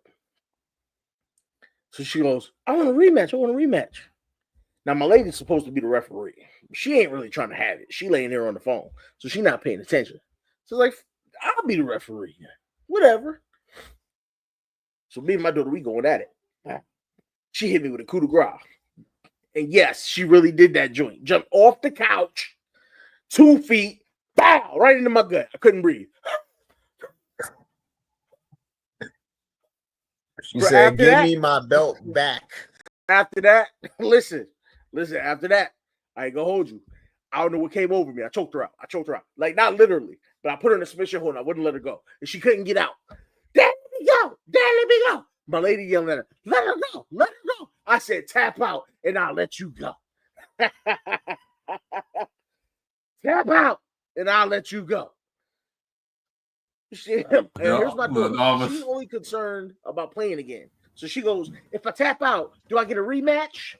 So she goes, I want a rematch. Now, my lady's supposed to be the referee. She ain't really trying to have it. She laying there on the phone, so she not paying attention. So like, I'll be the referee. Whatever. So me and my daughter, we going at it. She hit me with a coup de grace. And yes, she really did that joint. Jumped off the couch, 2 feet, bow, right into my gut. I couldn't breathe. She said, give me my belt back. After that, listen, after that, I ain't gonna hold you. I don't know what came over me. I choked her out. Like, not literally, but I put her in a submission hold. I wouldn't let her go. And she couldn't get out. Dad, let me go. Dad, let me go. My lady yelling at her, let her go. Let her go. I said, tap out, and I'll let you go. Tap out, and I'll let you go. And here's my daughter. She's only concerned about playing again. So she goes, if I tap out, do I get a rematch?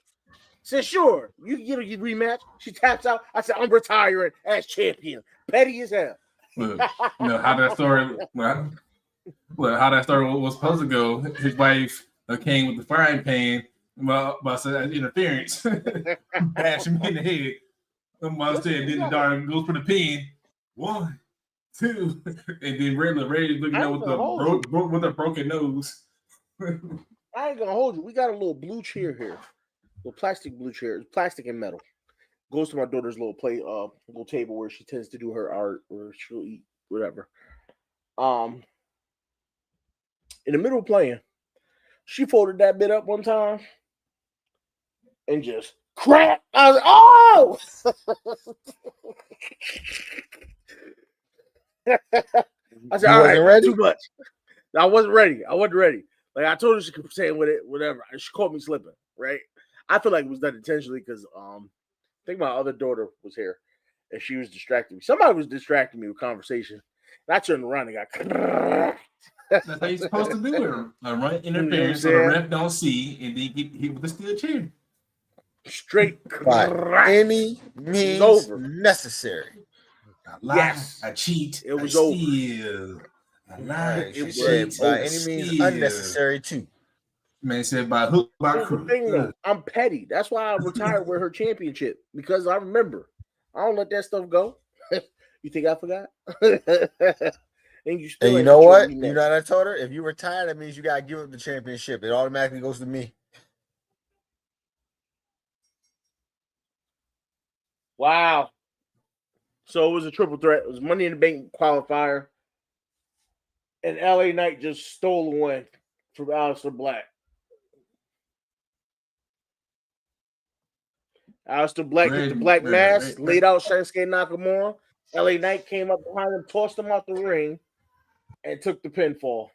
Said, sure, you can get a rematch. She taps out. I said, I'm retiring as champion. Petty as hell. Look, you know how that story was supposed to go. His wife came with the frying pan, but interference, bashed him in the head. Mom said, then the daughter goes for the pin. 1, 2, and then Ray looking at with a broken nose. I ain't gonna hold you. We got a little blue chair here, little plastic blue chair, plastic and metal. Goes to my daughter's little little table where she tends to do her art or she'll eat whatever. In the middle of playing, she folded that bit up one time and just crap. I was like, oh! I said, all right, ready? Too much. I wasn't ready. Like, I told her she could say with it, whatever. She caught me slipping, right? I feel like it was done intentionally because I think my other daughter was here and she was distracting me. Somebody was distracting me with conversation. And I turned around and got. That's how you're supposed to do it. Run interference so the ref don't see, and then get hit with the steel chair. Straight. By any means necessary. Yes. I cheat. It was over. Right. She said by any means unnecessary too. Man said by hook, by crook. I'm petty. That's why I retired with her championship, because I remember. I don't let that stuff go. You think I forgot? And you know what? You know what I told her? If you retire, that means you gotta give up the championship. It automatically goes to me. Wow. So it was a triple threat. It was Money in the Bank qualifier. And LA Knight just stole the win from Aleister Black. Aleister Black hit the black mask, laid out Shinsuke Nakamura. LA Knight came up behind him, tossed him out the ring, and took the pinfall.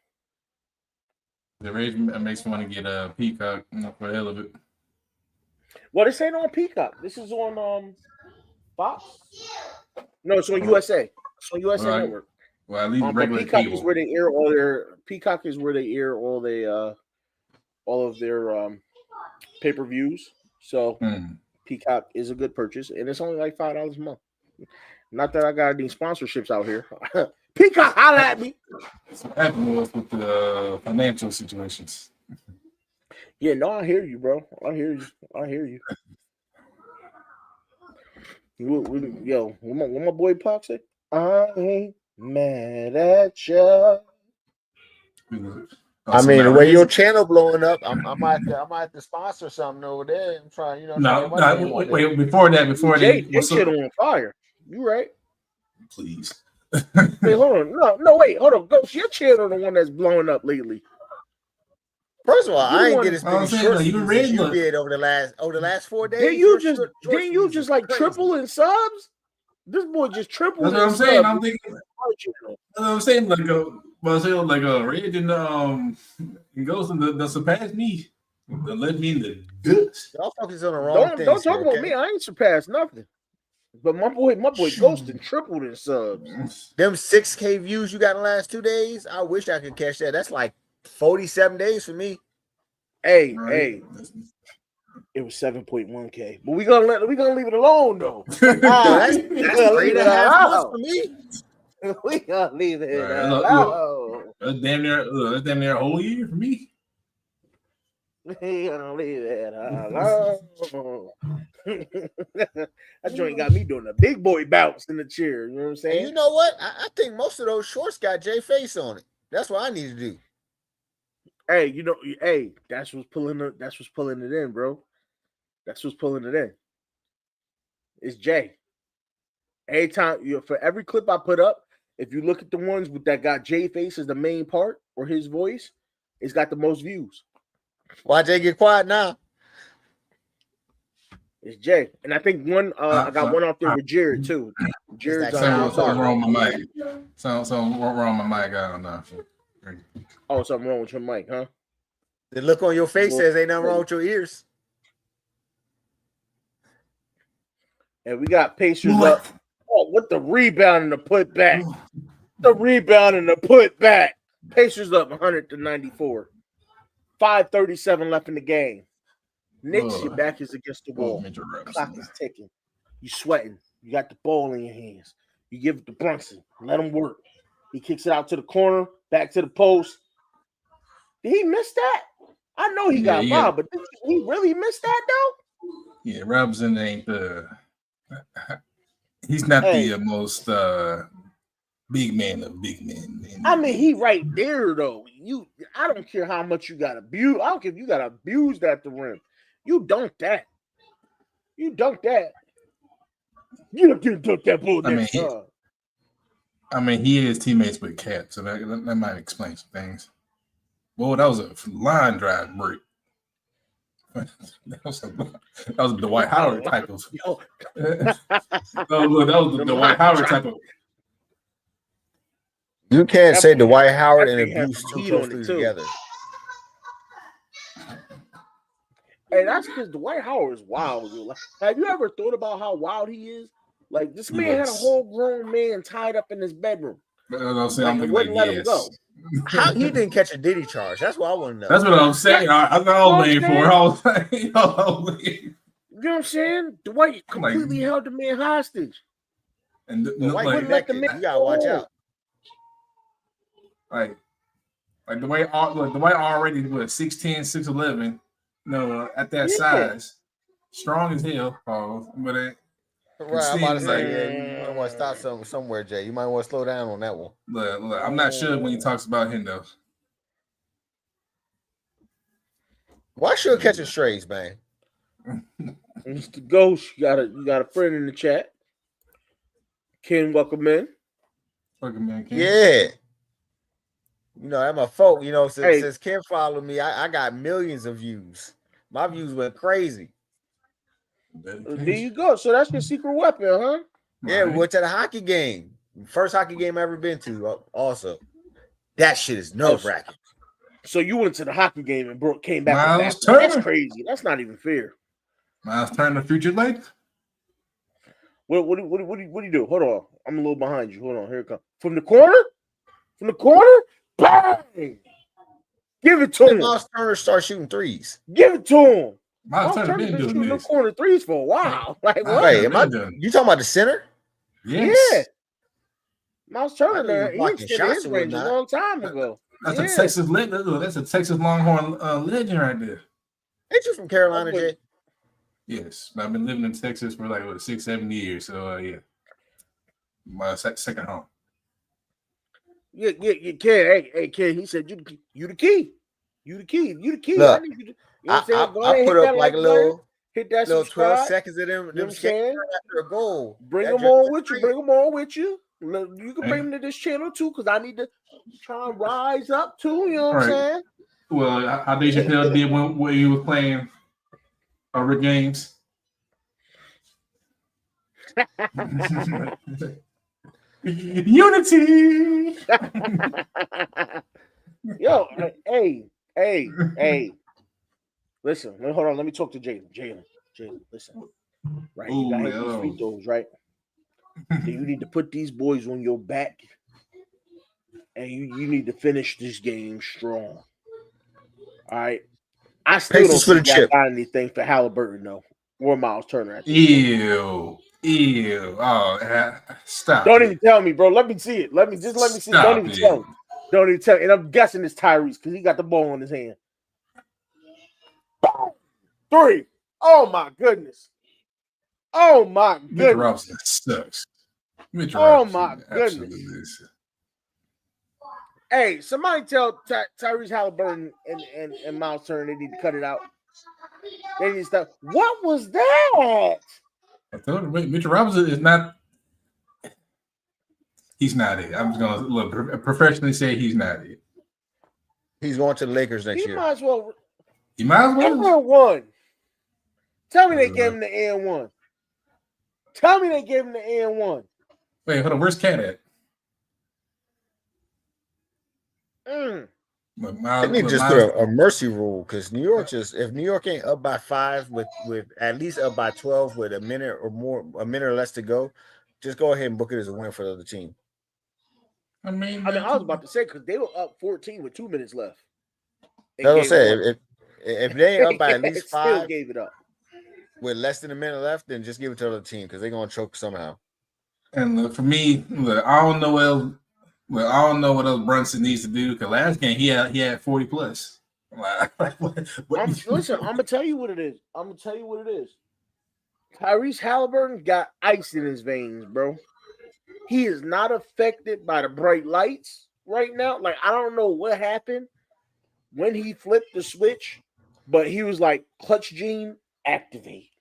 The race makes me want to get a Peacock for the hell of it. Well, this ain't on Peacock. This is on Fox. No, it's on USA. It's on USA Network. Well, at least regular Peacock cable. is where they air all their. Peacock is where they air all of their pay-per-views. So Peacock is a good purchase, and it's only like $5 a month. Not that I got any sponsorships out here. Peacock, holla at me. That's what happened with the financial situations. Yeah, no, I hear you, bro. I hear you. Yo, what my boy Pac say? I ain't mad at you. I mean, the way your channel blowing up, I might have to sponsor something over there. I'm trying, wait. Before Jay shit on fire. You right? Please. Wait, hold on. No, wait, hold on. Go. Your channel the one that's blowing up lately. First of all, I ain't get as many shorts as you did over the last 4 days. Didn't you just like triple in subs? This boy just tripled. That's what I'm saying. I'm thinking. That's what I'm saying. Like a Red and Ghost and the surpassed me. They let me in the dust. Y'all focus on the wrong things. Don't talk about me. I ain't surpassed nothing. But my boy Ghost and tripled in subs. Them 6K views you got in the last 2 days. I wish I could catch that. That's like 47 days for me. Hey, it was 7.1K. But we gonna leave it alone though. That's 3.5 months for me. We gonna leave it alone. That's damn near a whole year for me. He gonna leave it alone. That joint got me doing a big boy bounce in the chair. You know what I'm saying? And you know what? I think most of those shorts got Jay Face on it. That's what I need to do. Hey, you know, hey, that's what's pulling it. That's what's pulling it in, bro. That's what's pulling it in. It's Jay. Every time, for every clip I put up, if you look at the ones that got Jay Face as the main part or his voice, it's got the most views. Why Jay get quiet now? It's Jay, and I think I got one out there with Jared too. Jared's something wrong with my mic. Something wrong with my mic. I don't know. Oh, something wrong with your mic, huh? The look on your face says ain't nothing wrong with your ears. And we got Pacers up. Oh, what the rebound and the putback. The rebound and the putback. Pacers up 100-94. 5:37 left in the game. Knicks, your back is against the wall. Clock is ticking. You sweating. You got the ball in your hands. You give it to Brunson. Let him work. He kicks it out to the corner, back to the post. Did he miss that? I know he got fouled, but did he really miss that though? Yeah, Robinson ain't the. He's not the most big man of big men. I mean, he right there though. I don't care how much you got abused. I don't care if you got abused at the rim. You dunk that. You dunk that. You didn't dunk that bull. I mean, he is teammates with Cat, so that might explain some things. Well, that was a line drive break. That was a Dwight Howard type of. That was the Dwight Howard type of. You can't say Dwight Howard and abuse too closely together. Hey, that's because Dwight Howard is wild. Dude. Like, have you ever thought about how wild he is? Like, this man had a whole grown man tied up in his bedroom. I'm saying, wouldn't let him go. How he didn't catch a Diddy charge? That's what I want to know. That's what I'm saying. I thought I was waiting for. I was like, you know what I'm saying? Dwight completely held the man hostage. And Dwight wouldn't let the man. You gotta watch out. Like Dwight already was 6'10", 6'11". No, at that size, strong as hell. But right, I'm about to say, you might want to stop somewhere, Jay. You might want to slow down on that one. Look, I'm not sure when he talks about him though. Why should catching strays, man? Mr. Ghost, you got a friend in the chat. Ken, welcome in. Welcome in, Ken. Yeah. You know, that's my folk. You know, since Ken followed me, I got millions of views. My views went crazy. There you go. So that's your secret weapon, huh? Yeah, we went to the hockey game. First hockey game I ever been to. Also, that shit is nerve-wracking. So you went to the hockey game and came back. Miles Turner. That's crazy. That's not even fair. Miles Turner, future late. What do you do? Hold on, I'm a little behind you. Hold on, here it comes. From the corner, bang! Give it to him. Miles Turner start shooting threes. Give it to him. Miles Turner been doing shooting no corner threes for a while. Like what? Wait, you talking about the center? Yes. Yeah. Miles Turner, he extended his range a long time ago. That's a Texas legend. That's a Texas Longhorn legend right there. Ain't you from Carolina, Jay? Yes, I've been living in Texas for like 6-7 years. So yeah, my second home. Yeah, Ken. Hey, Ken. He said you the key. You the key. Look, I need you to, you know I put up like a little. Hit that little subscribe. 12 seconds of them after a goal. Bring them on with you. You can bring them to this channel too, because I need to try and rise up too. You know what I'm saying? Well, how did you feel did when you was playing Rick Games? Unity. Yo, hey. Listen, hold on. Let me talk to Jalen. Listen. Right, you got these free throws, right? So you need to put these boys on your back, and you need to finish this game strong. All right. I still don't think I got anything for Halliburton though, or Miles Turner. Ew. Oh, stop! Don't even tell me, bro. Let me see it. Let me see. Don't even tell me. And I'm guessing it's Tyrese because he got the ball in his hand. 3. Oh my goodness. Oh my goodness. Mitchell Robinson sucks. Oh my goodness. Hey, somebody tell Tyrese Halliburton and Miles Turner they need to cut it out. They need to stop. What was that? I told you, Mitchell Robinson is not. He's not it. I'm just gonna professionally say he's not it. He's going to the Lakers next year. Might as well. He might as well. N1. Tell me they gave him the N1. Tell me they gave him the N1. Wait, hold on. Where's Cat at? They need to just put a mercy rule because New York if New York ain't up by 5 with at least up by 12 with a minute or less to go, just go ahead and book it as a win for the other team. I was about to say because they were up 14 with 2 minutes left. That's what I'm saying. If they ain't up by at least 5, still gave it up with less than a minute left, then just give it to the other team because they're gonna choke somehow. And for me, I don't know what else Brunson needs to do because last game he had 40 plus. Listen, I'm gonna tell you what it is. Tyrese Halliburton got ice in his veins, bro. He is not affected by the bright lights right now. Like, I don't know what happened when he flipped the switch, but he was like, clutch gene, activate.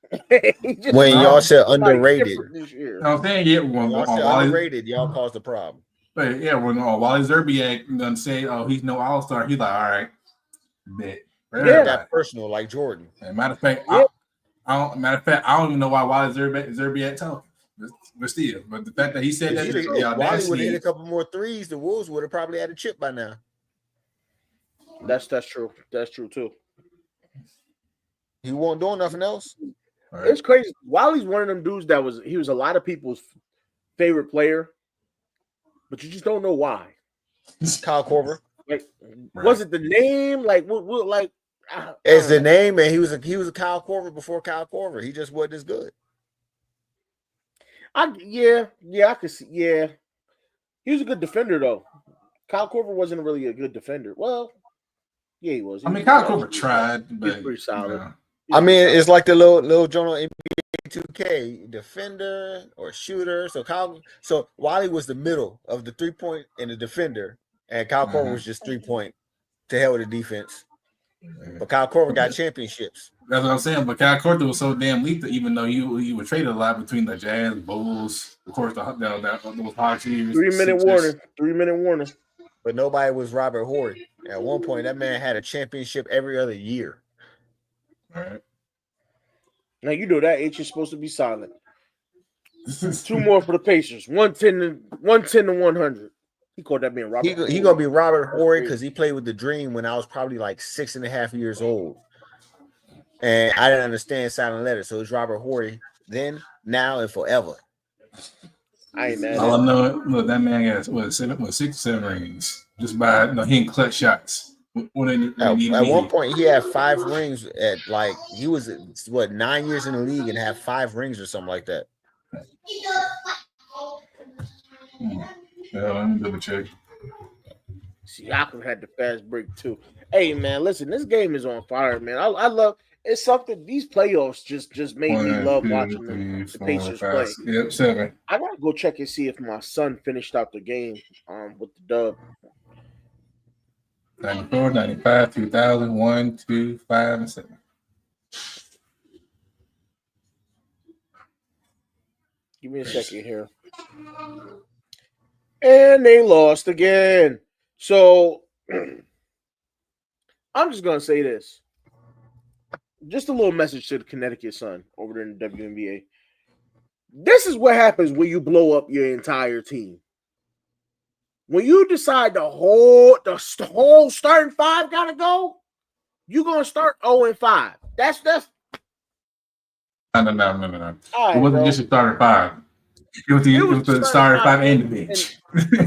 When y'all said underrated. I'm saying, yeah, when y'all said underrated, y'all caused the problem. But yeah, when Wally Zerbiak done say, "Oh, he's no all-star," he's like, "All right, bet." Yeah, that personal, like Jordan. And matter of fact, I don't even know why Wally Zerbiak talking. But still, the fact that he said that, Wally would have hit a couple more threes. The Wolves would have probably had a chip by now. That's true. That's true too. He won't do nothing else. Right. It's crazy. Wally's one of them dudes he was a lot of people's favorite player, but you just don't know why. Kyle Korver. Like, was it the name? Like, what? Like, it's the name, and he was a Kyle Korver before Kyle Korver. He just wasn't as good. I could see. Yeah, he was a good defender though. Kyle Korver wasn't really a good defender. Well, yeah, he was. Kyle Korver tried, but he's pretty solid. It's like the little journal NBA 2K defender or shooter. So Wally was the middle of the 3-point and the defender, and Kyle Korver was just 3-point to hell with the defense. But Kyle Korver got championships. That's what I'm saying. But Kyle Korver was so damn lethal, even though you were traded a lot between the Jazz, Bulls, of course, those Hawks years. 3-minute warning. But nobody was Robert Horry. At one point, that man had a championship every other year. All right. Now you know that H is supposed to be silent. 2 more for the Pacers. 110 to 100. He called that man Robert. He gonna be Robert Horry because he played with the Dream when I was probably like 6.5 years old, and I didn't understand silent letters. So it's Robert Horry then, now, and forever. I ain't mad. All I know, look, that man got 6 or 7 rings just by hitting clutch shots. At one point, he had 5 rings at he was 9 years in the league and had 5 rings or something like that. Yeah, let me double check. Siakam had the fast break too. Hey man, listen, this game is on fire, man. I love it's something. These playoffs just made me love watching the Pacers play. Yep, 7. I gotta go check and see if my son finished out the game with the dub. 94, 95, 2000, 1, 2, 5, and 7. Give me a second here. And they lost again. So I'm just gonna say this. Just a little message to the Connecticut Sun over there in the WNBA. This is what happens when you blow up your entire team. When you decide the whole starting 5 gotta go, you're gonna start 0-5. That's No. Right, it wasn't just a starting 5. It was the starting 5 and the bench.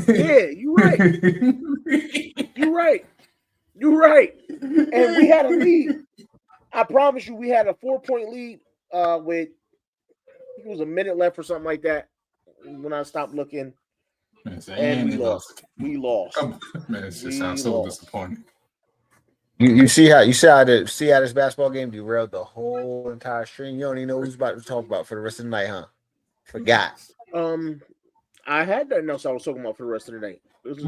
Yeah, you're right. You're right. And we had a lead. I promise you, we had a 4-point lead with it was a minute left or something like that when I stopped looking. And we lost. We lost. Man, it just sounds so disappointing. You see how the Seattle's basketball game derailed the whole entire stream. You don't even know who's about to talk about for the rest of the night, huh? Forgot. I had nothing else I was talking about for the rest of the night. This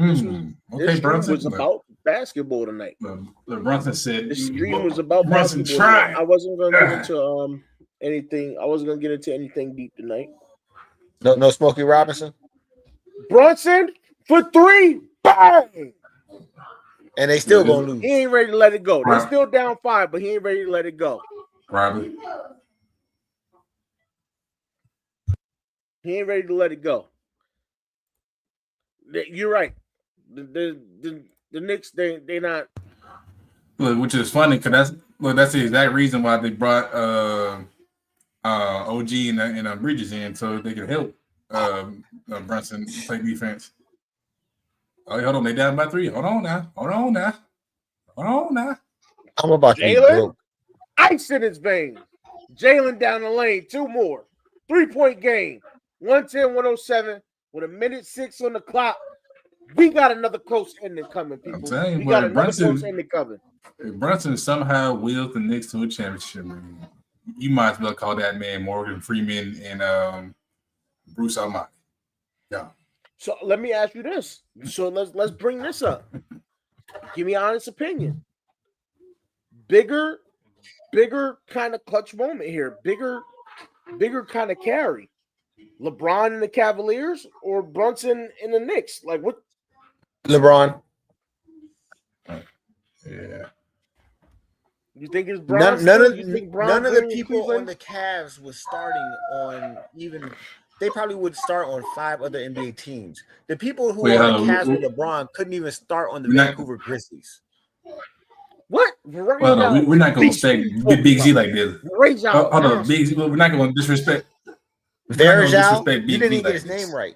Okay, Brunson was about basketball tonight. Brunson said The stream was about Brunson basketball. tried. I wasn't going to get into anything. I wasn't going to get into anything deep tonight. No Smokey Robinson. Brunson for 3, bang! And they still gonna lose. He ain't ready to let it go. Right. They're still down 5, but he ain't ready to let it go. Probably. He ain't ready to let it go. You're right. The Knicks, they not. Which is funny because that's the exact reason why they brought OG and Bridges in so they could help Brunson play defense. Oh, hold on, they down by 3. Hold on now. I'm about to be Jalen, broke. ice in his veins. Jalen down the lane, 2 more. 3-point game. 110-107 with 1:06 on the clock. We got another close ending coming, people. I'm saying, we got another Brunson, close ending coming. If Brunson somehow wills the Knicks to a championship, man, you might as well call that man Morgan Freeman and Bruce Almighty. Yeah. So let me ask you this. So let's bring this up. Give me an honest opinion. Bigger kind of clutch moment here. Bigger kind of carry. LeBron and the Cavaliers or Brunson and the Knicks? Like what? LeBron. Yeah. You think it's Bron? None of the people on the Cavs was starting on even. They probably would start on 5 other NBA teams. The people who are on the Cavs with LeBron couldn't even start on the Vancouver Grizzlies. What? Well, no, we're not going to say Big Z like this. Hold on, Big Z. We're not going to disrespect. Verjao? You didn't even get his name right.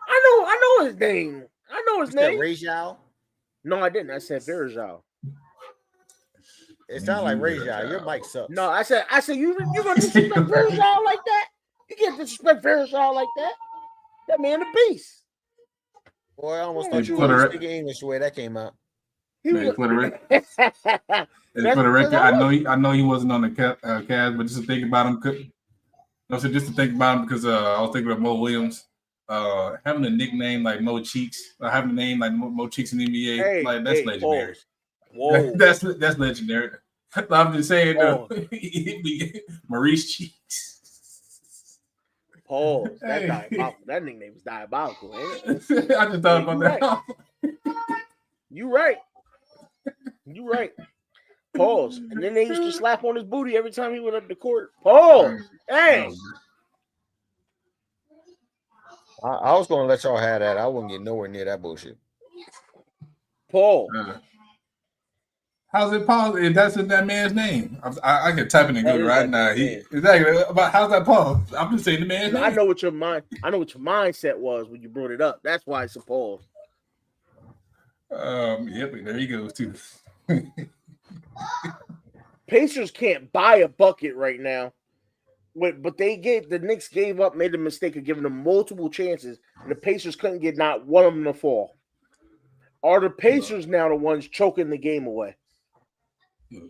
I know his name. I know his name. Verjao? No, I didn't. I said Verjao. It sounded like Verjao. Your mic sucks. No, I said you gonna disrespect Verjao like that? You can't disrespect Verjao like that. That man a beast. Boy, I almost thought you were speaking English the way that came out. For the record, I know he wasn't on the Cavs, but just to think about him, because I was thinking of Mo Williams having a nickname like Mo Cheeks, having a name like Mo Cheeks in the NBA, that's legendary. Whoa. That's legendary. I'm just saying, Maurice Cheeks. Pause. That nickname is diabolical, ain't it? I just thought about that. You right. Pause. And then they used to slap on his booty every time he went up the court. Pause. Hey. I was going to let y'all have that. I wouldn't get nowhere near that bullshit. Paul. How's it Paul? If that's that man's name, I can type it in good right now. Exactly. But how's that Paul? I'm just saying the man's name. I know what your mindset was when you brought it up. That's why it's a pause. Yep. There he goes too. Pacers can't buy a bucket right now. But the Knicks gave up, made the mistake of giving them multiple chances, and the Pacers couldn't get not one of them to fall. Are the Pacers now the ones choking the game away?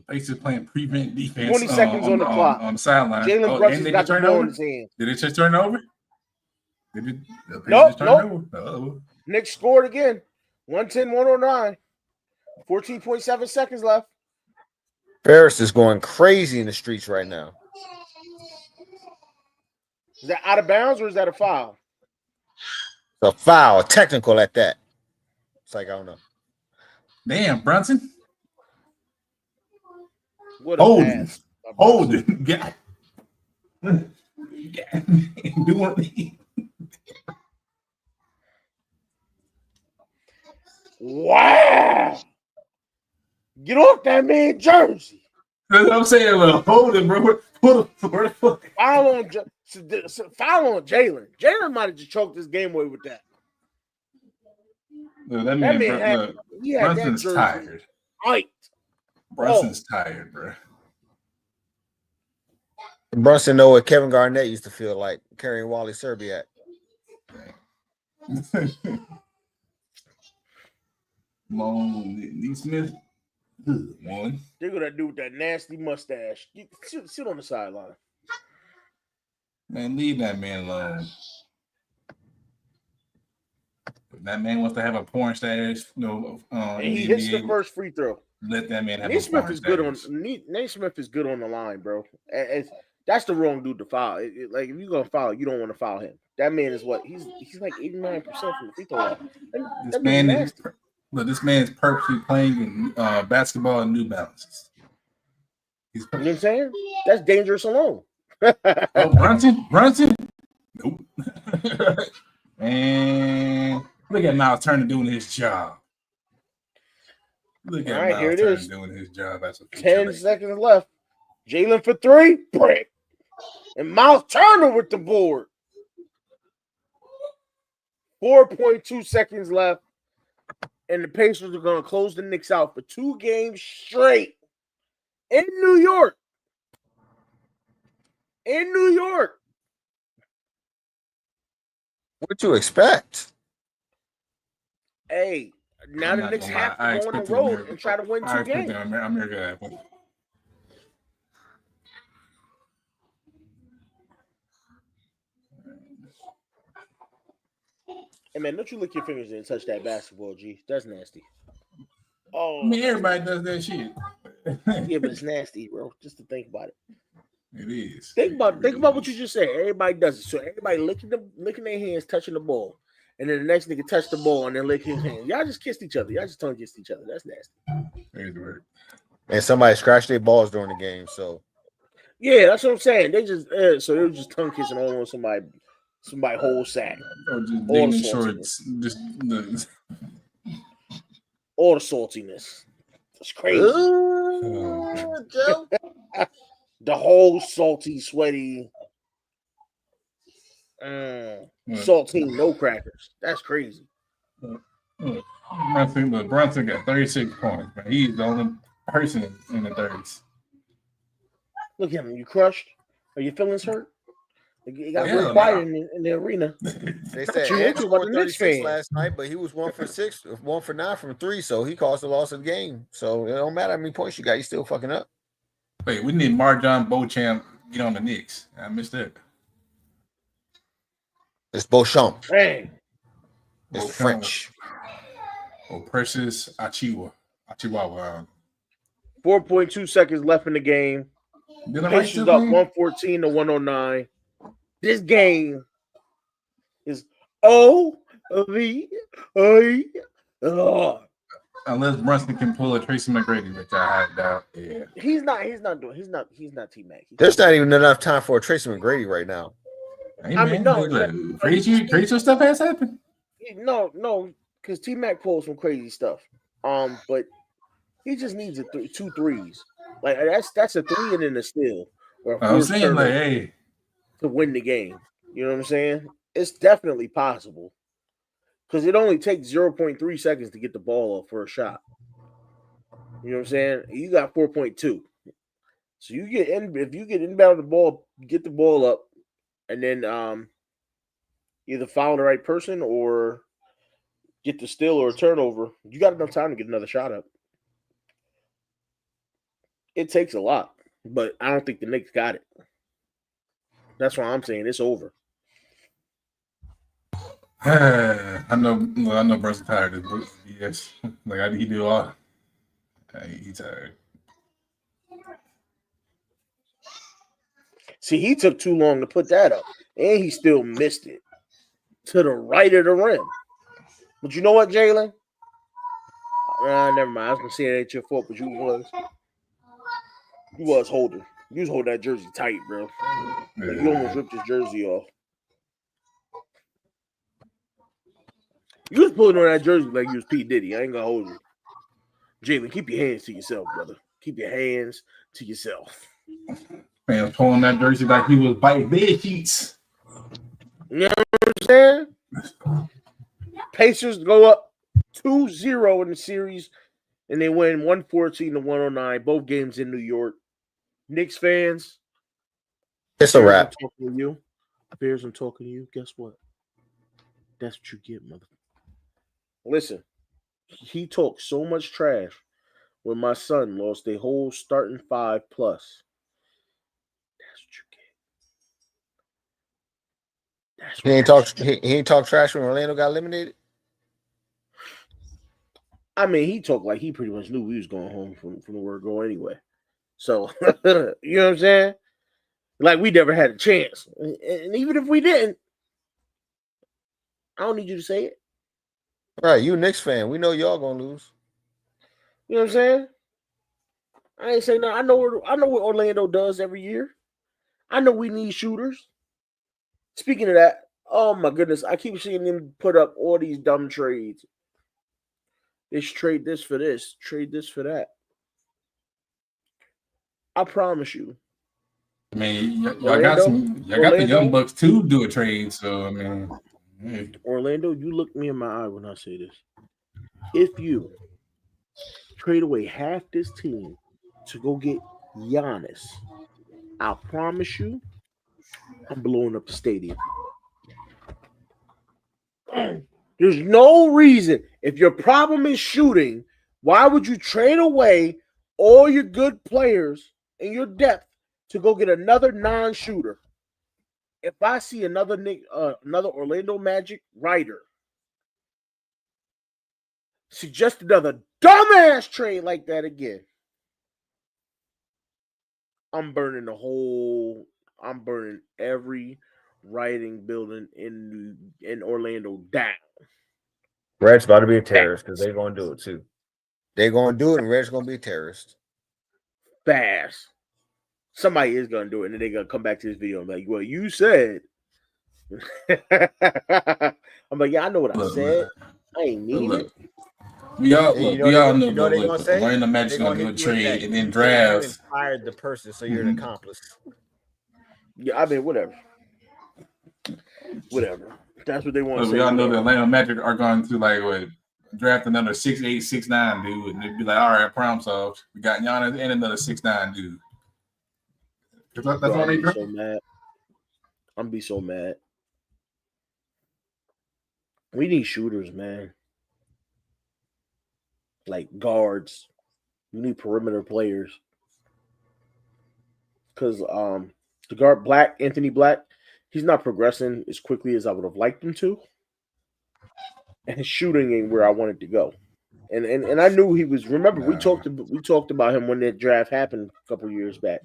Pacers playing prevent defense. 20 seconds on the clock. On the sideline. Jalen Brunson's got the ball in his hand. Did it just turn over? Nope. Knicks scored again. 110-109. 14.7 seconds left. Ferris is going crazy in the streets right now. Is that out of bounds or is that a foul? It's a foul, technical at that. It's like, I don't know. Damn, Brunson. What a pass. Hold it. God. Doing Wow. Get off that man jersey. That's what I'm saying. Well, hold it, bro. Foul on Jalen. Jalen might have just choked this game away with that. That man Brunson's tired. Right. Brunson's tired, bro. Brunson know what Kevin Garnett used to feel like carrying Wally Serbiak. Moan Lee Smith. One. They're gonna do with that nasty mustache. Sit on the sideline. Man, leave that man alone. If that man wants to have a porn stash, And he hits the first free throw. Let that man have a Naismith porn is good on stash. Naismith is good on the line, bro. That's the wrong dude to foul. Like if you're gonna foul, you don't want to foul him. That man is what he's like 89% from the free throw line. This man is purposely playing basketball in New Balances. You know what I'm saying? That's dangerous alone. Oh, Brunson? Nope. And look at Miles Turner doing his job. Look at Miles Turner doing his job. 10 seconds left. Jalen for 3, brick. And Miles Turner with the board. 4.2 seconds left. And the Pacers are going to close the Knicks out for 2 games straight in New York. In New York. What you expect? Hey, now the Knicks have to go on the road and try to win 2 games. Hey, man, don't you lick your fingers and touch that basketball, G. That's nasty. Oh, I mean, everybody does that shit. Yeah, but it's nasty, bro. Just to think about it. It is. Think about what you just said. Everybody does it. So everybody licking their hands, touching the ball. And then the next nigga touch the ball and then lick his hands. Y'all just kissed each other. Y'all just tongue kissed each other. That's nasty. And somebody scratched their balls during the game. So yeah, that's what I'm saying. They just so they were just tongue kissing all on somebody whole sack. Or just digging shorts. All the saltiness. It's crazy. Ooh, Joe. The whole salty, sweaty, saltine no crackers. That's crazy. Brunson got 36 points, but he's the only person in the 30s. Look at him. You crushed? Are your feelings hurt? You got real quiet in the arena. They said he scored 36 last night, but he was 1 for 9 from 3, so he caused the loss of the game. So it don't matter how many points you got, you still fucking up. Wait, we need Marjon Beauchamp get on the Knicks. I missed that. It's Beauchamp. Dang. It's Beauchamp. French. Oh, Precious Achiuwa. 4.2 seconds left in the game. Pacers up 114 to 109. This game is unless Brunson can pull a Tracy McGrady, which I have doubt. Yeah. He's not T-Mac. There's not even enough time for a Tracy McGrady right now. Hey, I mean, no. Crazy stuff has happened. No, because T-Mac pulls some crazy stuff. But he just needs 2 threes. Like that's a 3 and then a steal. I'm saying, like, hey, to win the game. You know what I'm saying? It's definitely possible. Because it only takes 0.3 seconds to get the ball off for a shot. You know what I'm saying? You got 4.2. So if you get inbound the ball, get the ball up, and then either foul the right person or get the steal or a turnover, you got enough time to get another shot up. It takes a lot, but I don't think the Knicks got it. That's why I'm saying it's over. I know Brunson's tired. Yes, like he do all. He's tired. See, he took too long to put that up, and he still missed it to the right of the rim. But you know what, Jalen? Never mind. I was gonna say it ain't your fault, but you was holding. You was holding that jersey tight, bro. Like you almost ripped his jersey off. You was pulling on that jersey like you was P. Diddy. I ain't gonna hold you. Jalen, keep your hands to yourself, brother. Keep your hands to yourself. Man was pulling that jersey like he was biting bed sheets. You know what I'm saying? Pacers go up 2-0 in the series, and they win 114 to 109. Both games in New York. Knicks fans, it's a wrap. Bears, I'm talking to you. Guess what? That's what you get, mother. Listen, he talks so much trash when my son lost a whole starting 5+. That's what you get. That's He ain't talk trash when Orlando got eliminated. I mean, he talked like he pretty much knew we was going home from the word go anyway. So you know what I'm saying? Like we never had a chance, and even if we didn't, I don't need you to say it. Right, you Knicks fan. We know y'all gonna lose. You know what I'm saying? I ain't saying no. I know what Orlando does every year. I know we need shooters. Speaking of that, oh my goodness, I keep seeing them put up all these dumb trades. They should trade this for this, trade this for that. I promise you. I mean, y'all got the Young Bucks to do a trade. So I mean, hey. Orlando, you look me in my eye when I say this. If you trade away half this team to go get Giannis, I promise you, I'm blowing up the stadium. There's no reason. If your problem is shooting, why would you trade away all your good players and your depth to go get another non-shooter? If I see another Orlando Magic writer suggest another dumbass trade like that again, I'm burning every writing building in Orlando down. Red's about to be a terrorist because they're gonna do it too. They're gonna do it, and Red's gonna be a terrorist. Fast. Somebody is gonna do it, and then they're gonna come back to this video and be like, well, you said. I'm like, yeah, I know what I said. I ain't mean it. We all know what they're gonna say. Orlando Magic's gonna do a trade and then draft. You inspired the person, so you're an accomplice. Yeah, I mean, whatever. That's what they want to say. We all know the Orlando Magic are going to draft another 6'8", 6'9" dude, and they'd be like, all right, problem solved. We got Giannis and another 6'9" dude. That's all they do. So mad. I'm gonna be so mad. We need shooters, man. Like guards. We need perimeter players. Because the guard Anthony Black, he's not progressing as quickly as I would have liked him to. And his shooting ain't where I wanted to go. And I knew he was. Remember, we talked about him when that draft happened a couple years back.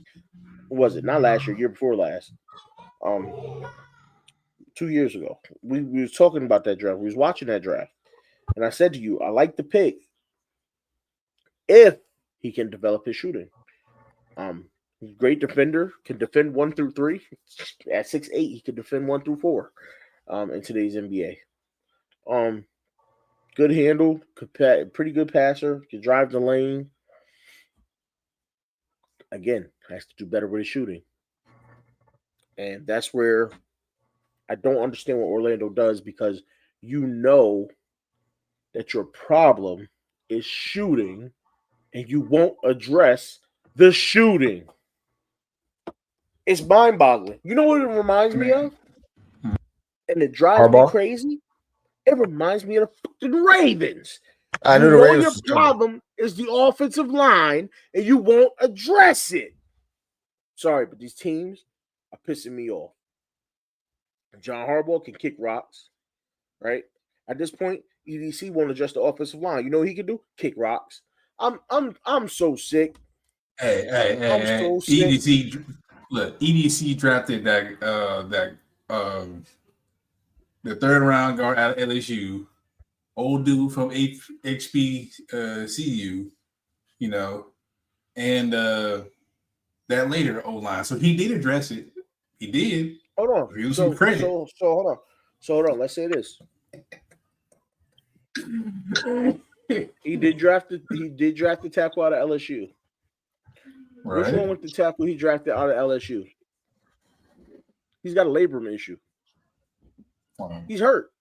What was it? Not last year before last. 2 years ago. We was talking about that draft. We was watching that draft. And I said to you, I like the pick if he can develop his shooting. Great defender, can defend 1 through 3. At 6'8", he can defend 1 through 4 in today's NBA. Good handle, pretty good passer, can drive the lane. Again, has to do better with his shooting. And that's where I don't understand what Orlando does, because you know that your problem is shooting and you won't address the shooting. It's mind-boggling. You know what it reminds me of? And it drives me crazy. It reminds me of the fucking Ravens. I knew the Ravens. Your problem is the offensive line, and you won't address it. Sorry, but these teams are pissing me off. John Harbaugh can kick rocks, right? At this point, EDC won't address the offensive line. You know what he can do? Kick rocks. I'm so sick. Hey. So EDC, look, EDC drafted the third round guard out of LSU, old dude from HBCU, you know, and that later O-line. So he did address it. He did. Hold on. Give him some credit. So hold on. Let's say this. He did draft the tackle out of LSU. Right. Which one with the tackle he drafted out of LSU? He's got a labrum issue. He's hurt.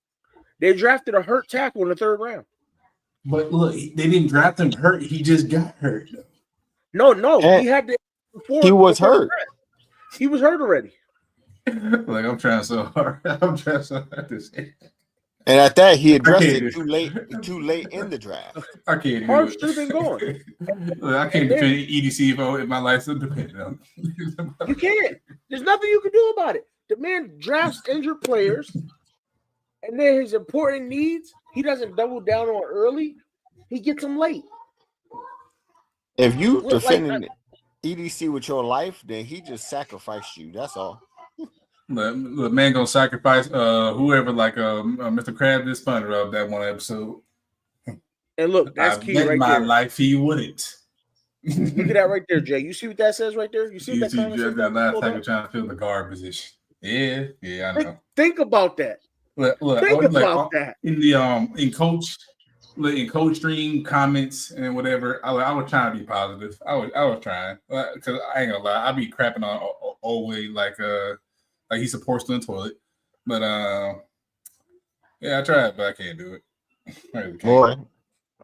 They drafted a hurt tackle in the third round. But look, they didn't draft him hurt. He just got hurt. No. And he had to. He was hurt. He was hurt already. Like, I'm trying so hard to say. And at that, he addressed it too late in the draft. I can't. Hart should have been gone. I can't defend EDC if my life's dependent on it. You can't. There's nothing you can do about it. The man drafts injured players, and then his important needs, he doesn't double down on early. He gets them late. If you defending EDC with your life, then he just sacrificed you. That's all. The man gonna sacrifice whoever, like Mr. Krabs did SpongeBob that one episode. And look, that's key right my there. life he wouldn't. Look at that right there, Jay. You see what that says right there? You see what that comment says? That last time you're trying to fill the guard position. Yeah, I know. Think about that. Look, Think about that. In the in coach stream comments and whatever. I was trying to be positive. I was trying because I ain't gonna lie. I be crapping on always like he supports the toilet, but yeah, I tried, but I can't do it. I really can't. Boy,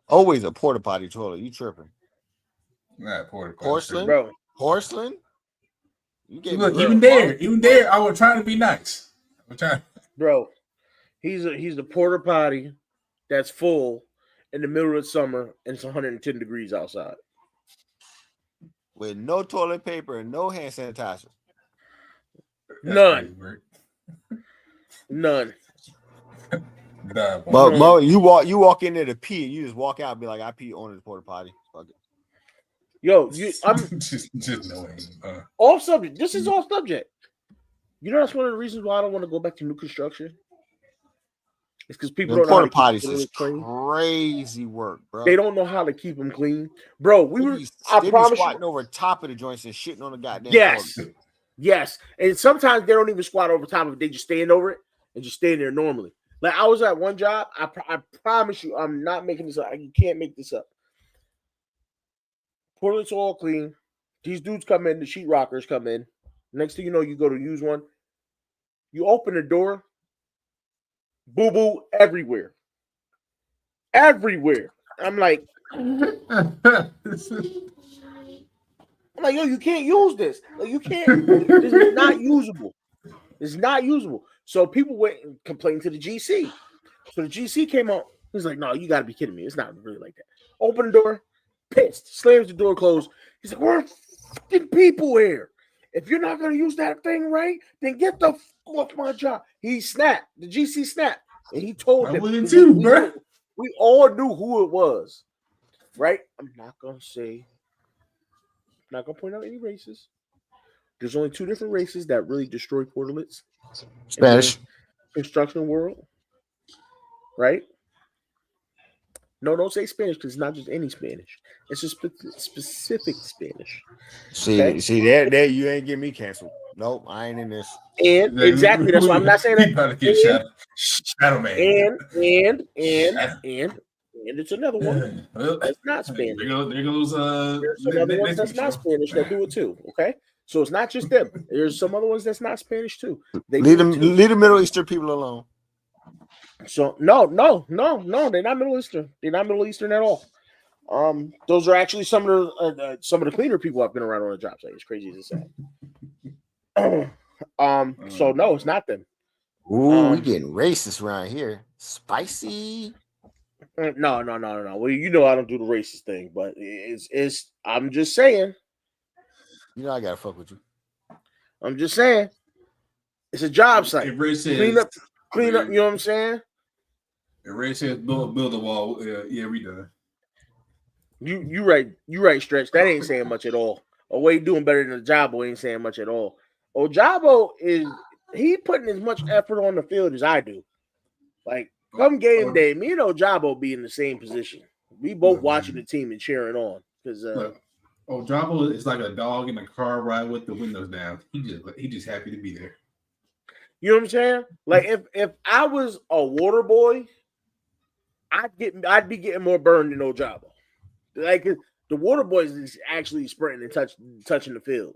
always a porta potty toilet. You tripping? Not porta potty. Porcelain, bro. Porcelain. You gave Look, even there, I was trying to be nice. I'm trying. Bro, he's the porta potty that's full in the middle of the summer and it's 110 degrees outside with no toilet paper and no hand sanitizer. None. But Mo, you walk in there to pee and you just walk out and be like, I pee on the porta potty. Fuck it. Yo, I'm just knowing. Off subject. This is off subject. You know that's one of the reasons why I don't want to go back to new construction. It's because people don't know how to porta keep potties is clean. crazy work, bro. They don't know how to keep them clean, bro. I promise squatting over top of the joints and shitting on the goddamn. Yes, and sometimes they don't even squat over top of it. They just stand over it and just stand there normally. Like I was at one job. I promise you, I'm not making this up. You can't make this up. Toilets all clean. These dudes come in. The sheetrockers come in. Next thing you know, you go to use one. You open the door. Boo boo everywhere. Everywhere. I'm like, yo, you can't use this. Like, you can't. This is not usable. It's not usable. So people went and complained to the GC. So the GC came out. He's like, no, you got to be kidding me. It's not really like that. Open the door. Pissed. Slams the door closed. He's like, we're fucking people here. If you're not going to use that thing right, then get the fuck off my job. He snapped. The GC snapped. And he told them. I wouldn't too, bro. We all knew who it was. Right? I'm not going to point out any races. There's only two different races that really destroy portalets. Spanish. Construction world. Right? No, don't say Spanish because it's not just any Spanish. It's a specific Spanish. See, there you ain't getting me canceled. Nope, I ain't in this. And exactly, that's why I'm not saying that. Shadow Man. And it's another one that's not Spanish. There goes there's some other ones that's not Spanish that do it too. Okay, so it's not just them. There's some other ones that's not Spanish too. Leave the Middle Eastern people alone. So no, they're not Middle Eastern. They're not Middle Eastern at all. Those are actually some of the cleaner people I've been around on the job site. It's crazy as it sounds. So no, it's not them. Ooh, we getting racist around here. Spicy. No. Well, you know I don't do the racist thing, but it's. I'm just saying. You know I gotta fuck with you. I'm just saying. It's a job site. Clean up. You know what I'm saying? If Ray says build a wall, yeah, we done. You right, Stretch. That ain't saying much at all. Way doing better than Ojabo ain't saying much at all. Ojabo he putting as much effort on the field as I do. Like come game day, me and Ojabo be in the same position. We both watching the team and cheering on because Ojabo is like a dog in a car ride with the windows down. He just happy to be there. You know what I'm saying? Like if I was a water boy, I'd be getting more burned than Ojabo. Like the water boys is actually sprinting and touching the field.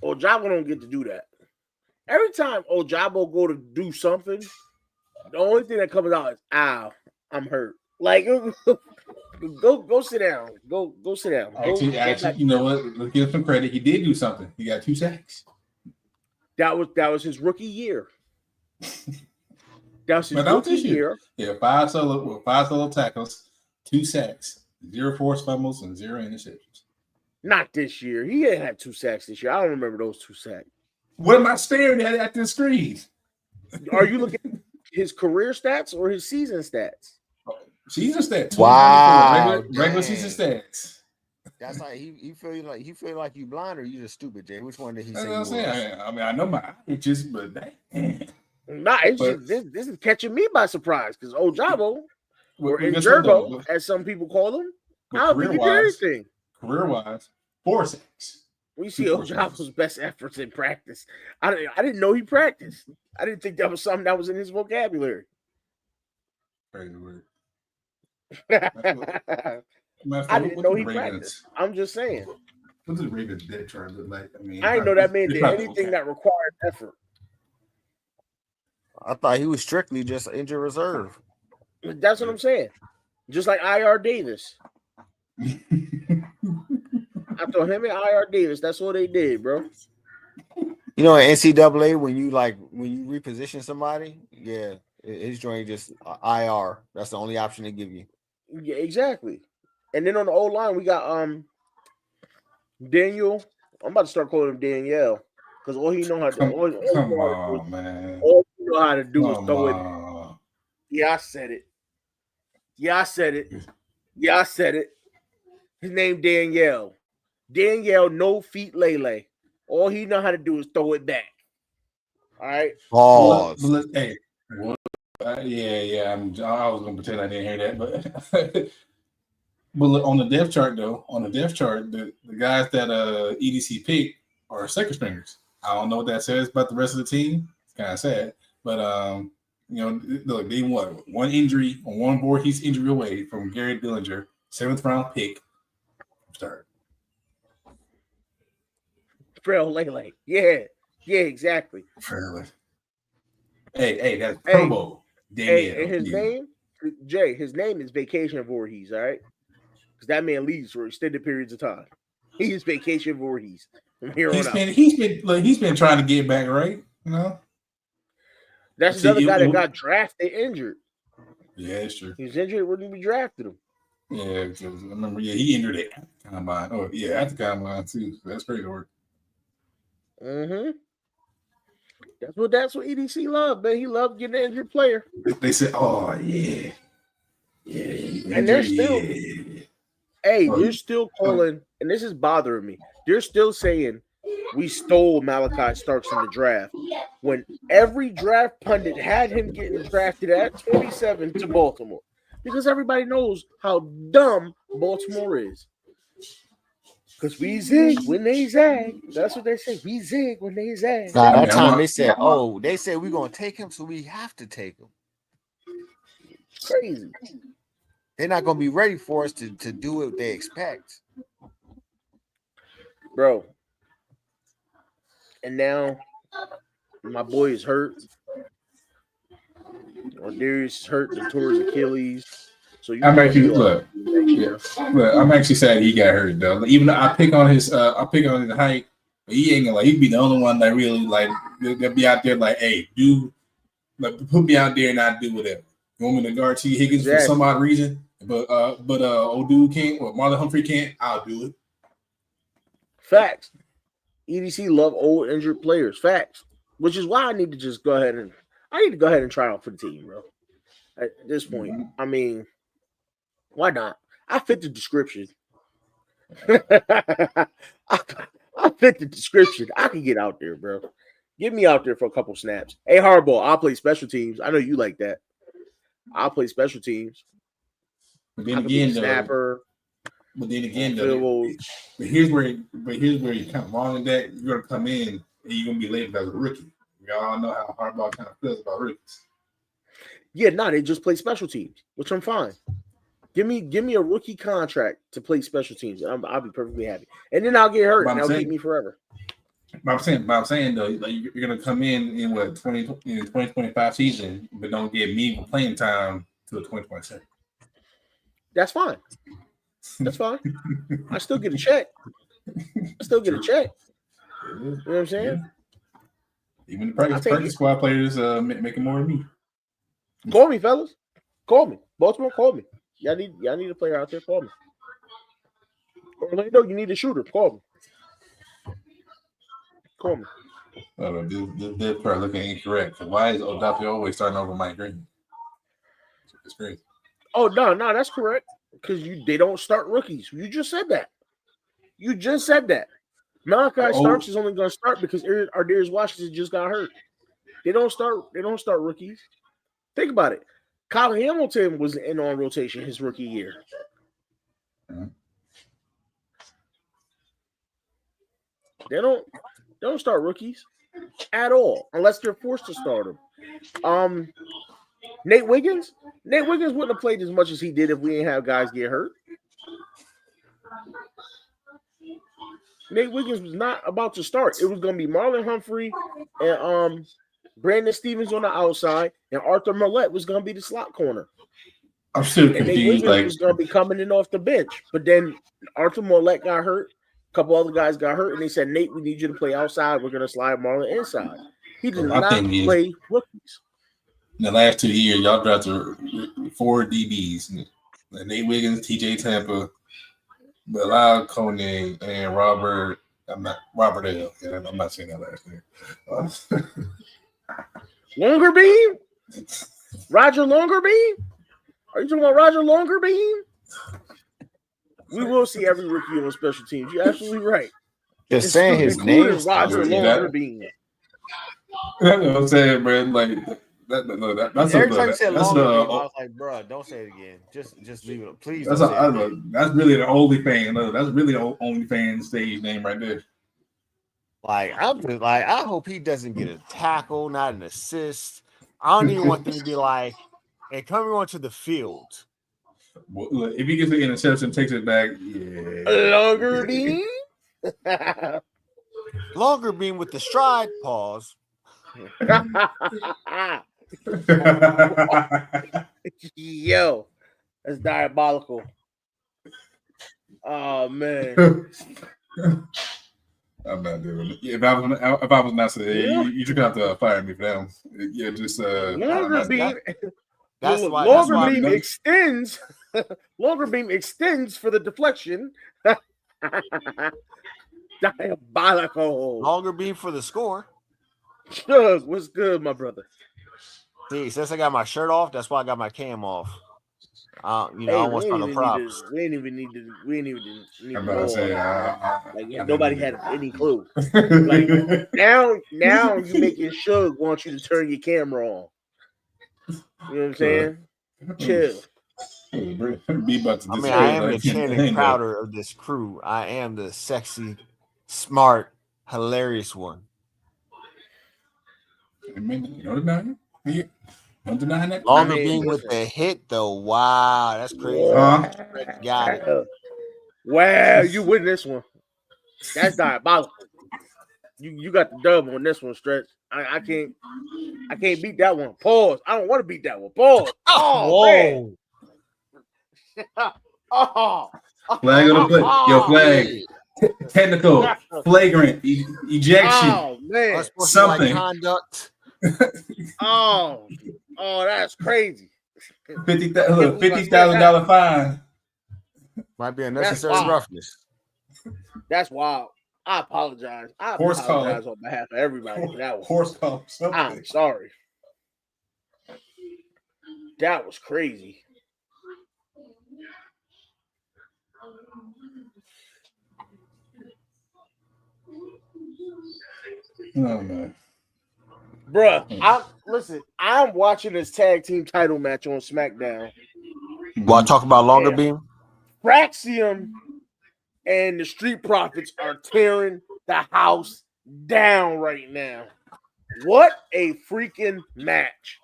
Ojabo don't get to do that. Every time Ojabo go to do something, the only thing that comes out is "ow, I'm hurt." Like go sit down. Go sit down. Actually, you know what? Let's give him some credit. He did do something. He got 2 sacks. That was his rookie year. That's his But that was rookie this year. year. Yeah, 5 solo tackles, 2 sacks, 0 forced fumbles, and 0 interceptions. Not this year. He didn't have 2 sacks this year. I don't remember those 2 sacks. What am I staring at the screen? Are you looking at his career stats or his season stats? Season stats. Wow, regular season stats. That's like he feel like you blind or you just stupid, Jay. Which one did he That's say? what I'm saying. I mean, I know my itches, but dang. Nah, it's just, this is catching me by surprise because Ojabo or But guess what, Injerbo, though? as some people call him, But I don't think he did career-wise- anything. Career-wise, 4 sacks. We see 4 Ojabo's sacks. best efforts in practice. I didn't know he practiced. I didn't think that was something that was in his vocabulary. Crazy word. I didn't know he practiced. I'm just saying. What does Ravens depth chart look like? I mean, I didn't know that man did probably anything okay. that required effort. I thought he was strictly just injured reserve. That's what I'm saying. Just like IR Davis. I thought him and IR Davis, that's what they did, bro. You know, in NCAA, when you reposition somebody, yeah, his joint just IR. That's the only option they give you. Yeah, exactly. And then on the old line, we got Daniel. I'm about to start calling him Danielle because all he know how to Come all on, man. all he know how to do is Come throw it. on. Yeah, I said it. Yeah, I said it. Yeah, I said it. His name Danielle. Danielle, no feet Lele. All he know how to do is throw it back. All right. Pause. Hey, yeah. I was gonna pretend I didn't hear that, but but look, on the depth chart, though, the guys that EDC picked are second stringers. I don't know what that says about the rest of the team. It's kind of sad, but you know, look, they won one injury on one board. He's injury away from Gary Dillinger, 7th round pick. Start. Frel Lele. Yeah, exactly. Fairly. Hey, that's Pro Bowl. Hey, and his name, Jay, his name is Vacation Voorhees, all right? Because that man leaves for extended periods of time. He is Vacation Voorhees from here on out. He's been trying to get back, right? You know? That's the other guy that got drafted injured. Yeah, it's true. He was injured when we drafted him. Yeah, because I remember, he injured it at the combine. Oh, yeah, at the combine, too. So that's crazy work. Mm-hmm. That's what EDC loved, man. He loved getting an injured player. They said, "Oh yeah, yeah," and they're still, they're still calling, and this is bothering me. They're still saying we stole Malachi Starks in the draft when every draft pundit had him getting drafted at 27 to Baltimore because everybody knows how dumb Baltimore is. Because we zig when they zag. That's what they say. We zig when they zag. Nah, that time they said we're going to take him, so we have to take him. Crazy. They're not going to be ready for us to do what they expect. Bro. And now my boy is hurt. Or Darius is hurt and tore his Achilles. So I'm actually I'm actually sad he got hurt though. Even though I pick on his height, but he ain't gonna he'd be the only one that really they'll be out there hey, put me out there and I do whatever. You want me to guard T. Higgins for some odd reason, but old dude can't or Marlon Humphrey can't, I'll do it. Facts. EDC love old injured players. Facts. Which is why I need to go ahead and try out for the team, bro. At this point. I mean, why not? I fit the description. I fit the description. I can get out there, bro. Get me out there for a couple snaps. Hey, Hardball, I'll play special teams. I know you like that. I'll play special teams. But then again, though, but here's where you're kind of wrong in that. You're gonna come in and you're gonna be labeled as a rookie. We all know how Hardball kind of feels about rookies. Yeah, they just play special teams, which I'm fine. Give me a rookie contract to play special teams. I'll be perfectly happy. And then I'll get hurt and they'll keep me forever. But I'm saying though, you're gonna come in 2025 season, but don't get meaningful playing time till 2027. That's fine. That's fine. I still get a check. You know what I'm saying? Yeah. Even the practice squad players making more than me. Call me, fellas. Call me. Baltimore, call me. Y'all need a player out there. Call me. Orlando, you need a shooter. Call me. Call me. This part looking incorrect. Why is Odafe always starting over Mike Green? It's crazy. Oh no, that's correct. Because they don't start rookies. You just said that. Malachi Starks is only going to start because Ardarius Washington just got hurt. They don't start rookies. Think about it. Kyle Hamilton was in on rotation his rookie year. Mm-hmm. They don't start rookies at all unless they're forced to start them. Nate Wiggins wouldn't have played as much as he did if we didn't have guys get hurt. Nate Wiggins was not about to start. It was going to be Marlon Humphrey and Brandon Stevens on the outside, and Arthur Millette was going to be the slot corner. I'm still And Nate confused. Wiggins was going to be coming in off the bench, but then Arthur Millette got hurt. A couple other guys got hurt, and they said, Nate, we need you to play outside. We're going to slide Marlon inside. He did not play rookies. In the last 2 years, y'all drafted 4 DBs. Nate Wiggins, TJ Tampa, Bilal Kone, and Robert L. Yeah, I'm not saying that last name. Longerbeam? Roger Longerbeam? Are you talking about Roger Longerbeam? We will see every rookie on special teams. You're absolutely right. Just saying his name. Roger Longerbeam. That's what I'm saying, bro. Like that's every time you said Longerbeam, I was like, bro, don't say it again. Just leave it. Please. That's really the OnlyFans. That's really the OnlyFans stage name right there. Like I'm just like, I hope he doesn't get a tackle, not an assist. I don't even want them to be like, "Hey, coming onto the field." Well, if he gets an interception, takes it back, yeah. Longerbeam? Longerbeam with the stride pause. Yo, that's diabolical. Oh man. I'm not doing it. If I was not saying, you just have to fire me for them. Yeah, just Longerbeam. That's why Longerbeam extends. Longerbeam extends for the deflection. Diabolical. Longerbeam for the score. Shug, what's good, my brother? See, since I got my shirt off, that's why I got my cam off. I don't want no props. We ain't even need to. I'm about to say, nobody had any clue. Like now you making Shug want you to turn your camera on. You know what I'm saying? Chill. I am the Channing Crowder of this crew. I am the sexy, smart, hilarious one. Don't deny that. Longerbeam with the hit, though. Wow, that's crazy. Got it. Wow, you win this one. That's diabolical. You got the dub on this one, Stretch. I can't beat that one. Pause. I don't want to beat that one. Pause. Oh, oh. Flag on the play. Yo, flag. Technical, flagrant, ejection. Oh man, something. Conduct. Oh, that's crazy. $50,000 fine. Might be unnecessary roughness. That's wild. I apologize. I apologize on behalf of everybody for that one. Horse collar. I'm sorry. That was crazy. Oh man. Bruh, I'm watching this tag team title match on SmackDown. While talk about Longerbeam? Fraxium and the Street Profits are tearing the house down right now. What a freaking match.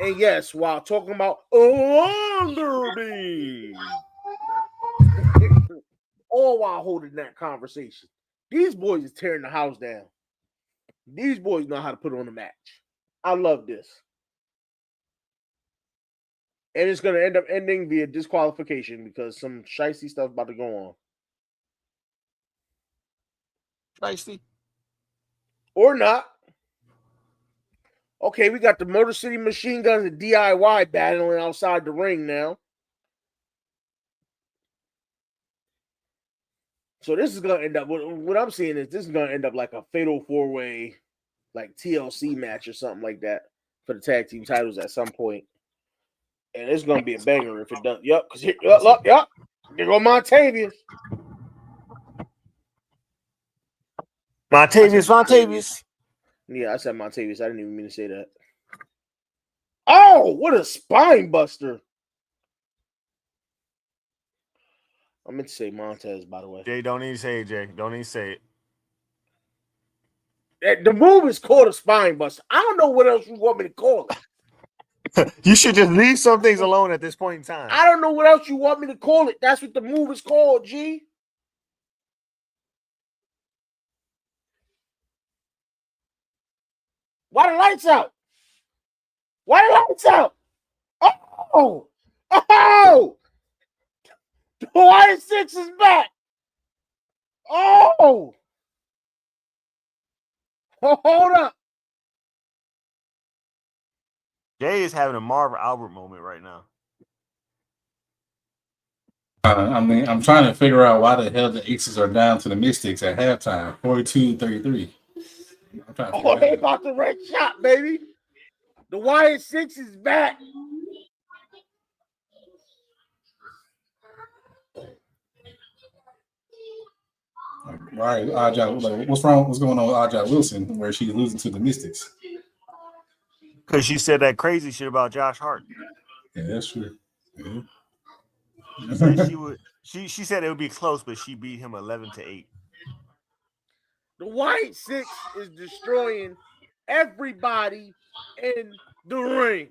And yes, while talking about Longerbeam, all while holding that conversation. These boys is tearing the house down. These boys know how to put on a match. I love this. And it's going to end up ending via disqualification because some shicey stuff about to go on. Shicey? Or not. Okay, we got the Motor City Machine Guns and DIY battling outside the ring now. So this is gonna end up. What I'm seeing is this is gonna end up like a fatal 4-way, like TLC match or something like that for the tag team titles at some point. And it's gonna be a banger if it does. Yup, because look, yup, there go Montavious. Montavious. Yeah, I said Montavious. I didn't even mean to say that. Oh, what a spine buster! I meant to say Montez, by the way. Jay, don't even say it, Jay. Don't even say it. The move is called a spine buster. I don't know what else you want me to call it. You should just leave some things alone at this point in time. I don't know what else you want me to call it. That's what the move is called, G. Why the lights out? Why the lights out? Oh! Oh! The Wyatt Six is back! Oh! Hold up. Jay is having a Marv Albert moment right now. I mean, I'm trying to figure out why the hell the Aces are down to the Mystics at halftime, 42-33. Oh, they about to red shot, baby. The Wyatt Six is back. Right, like, what's wrong? What's going on with Aja Wilson where she's losing to the Mystics? Because she said that crazy shit about Josh Hart. Yeah, that's true. Yeah. She said it would be close, but she beat him 11-8. The Wyatt Six is destroying everybody in the ring.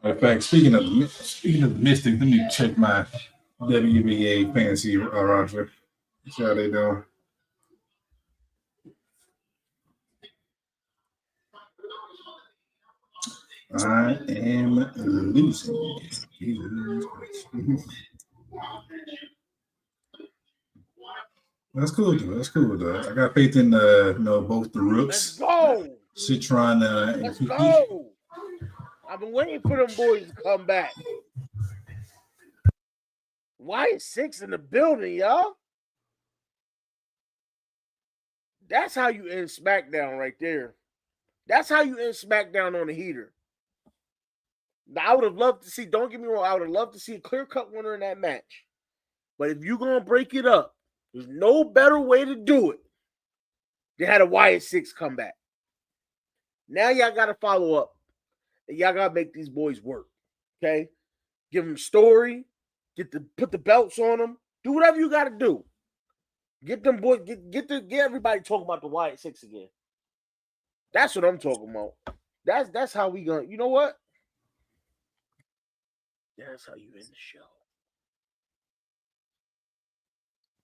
In fact, speaking of the Mystics, let me check my WBA fantasy roster. See how they doing. I am losing. That's cool, though. That's cool, though. I got faith in both the Rooks. Let's go. Citron. Let's go. I've been waiting for them boys to come back. Wyatt Six in the building, y'all. That's how you end SmackDown right there. That's how you end SmackDown on the heater. I would have loved to see, don't get me wrong, I would have loved to see a clear-cut winner in that match. But if you're going to break it up, there's no better way to do it than had a Wyatt Six come back. Now y'all got to follow up. And y'all got to make these boys work. Okay? Give them story. Put the belts on them. Do whatever you got to do. Get them boys, get everybody talking about the Wyatt Six again. That's what I'm talking about. That's how we gonna, you know what? That's how you end the show.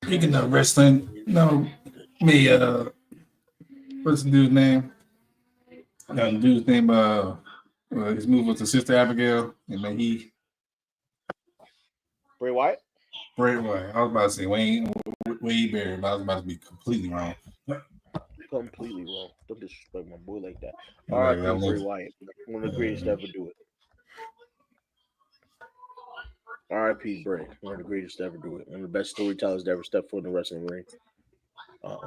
Speaking of wrestling, what's the dude's name? The dude's name, his move was to Sister Abigail, and then Bray Wyatt? Bray Wyatt. I was about to say Wade Barrett, but I was about to be completely wrong. Completely wrong. Don't disrespect my boy like that. All right, Bray Wyatt. One of the greatest to ever do it. R.I.P. Bray. One of the greatest to ever do it. One of the best storytellers to ever step foot in the wrestling ring. I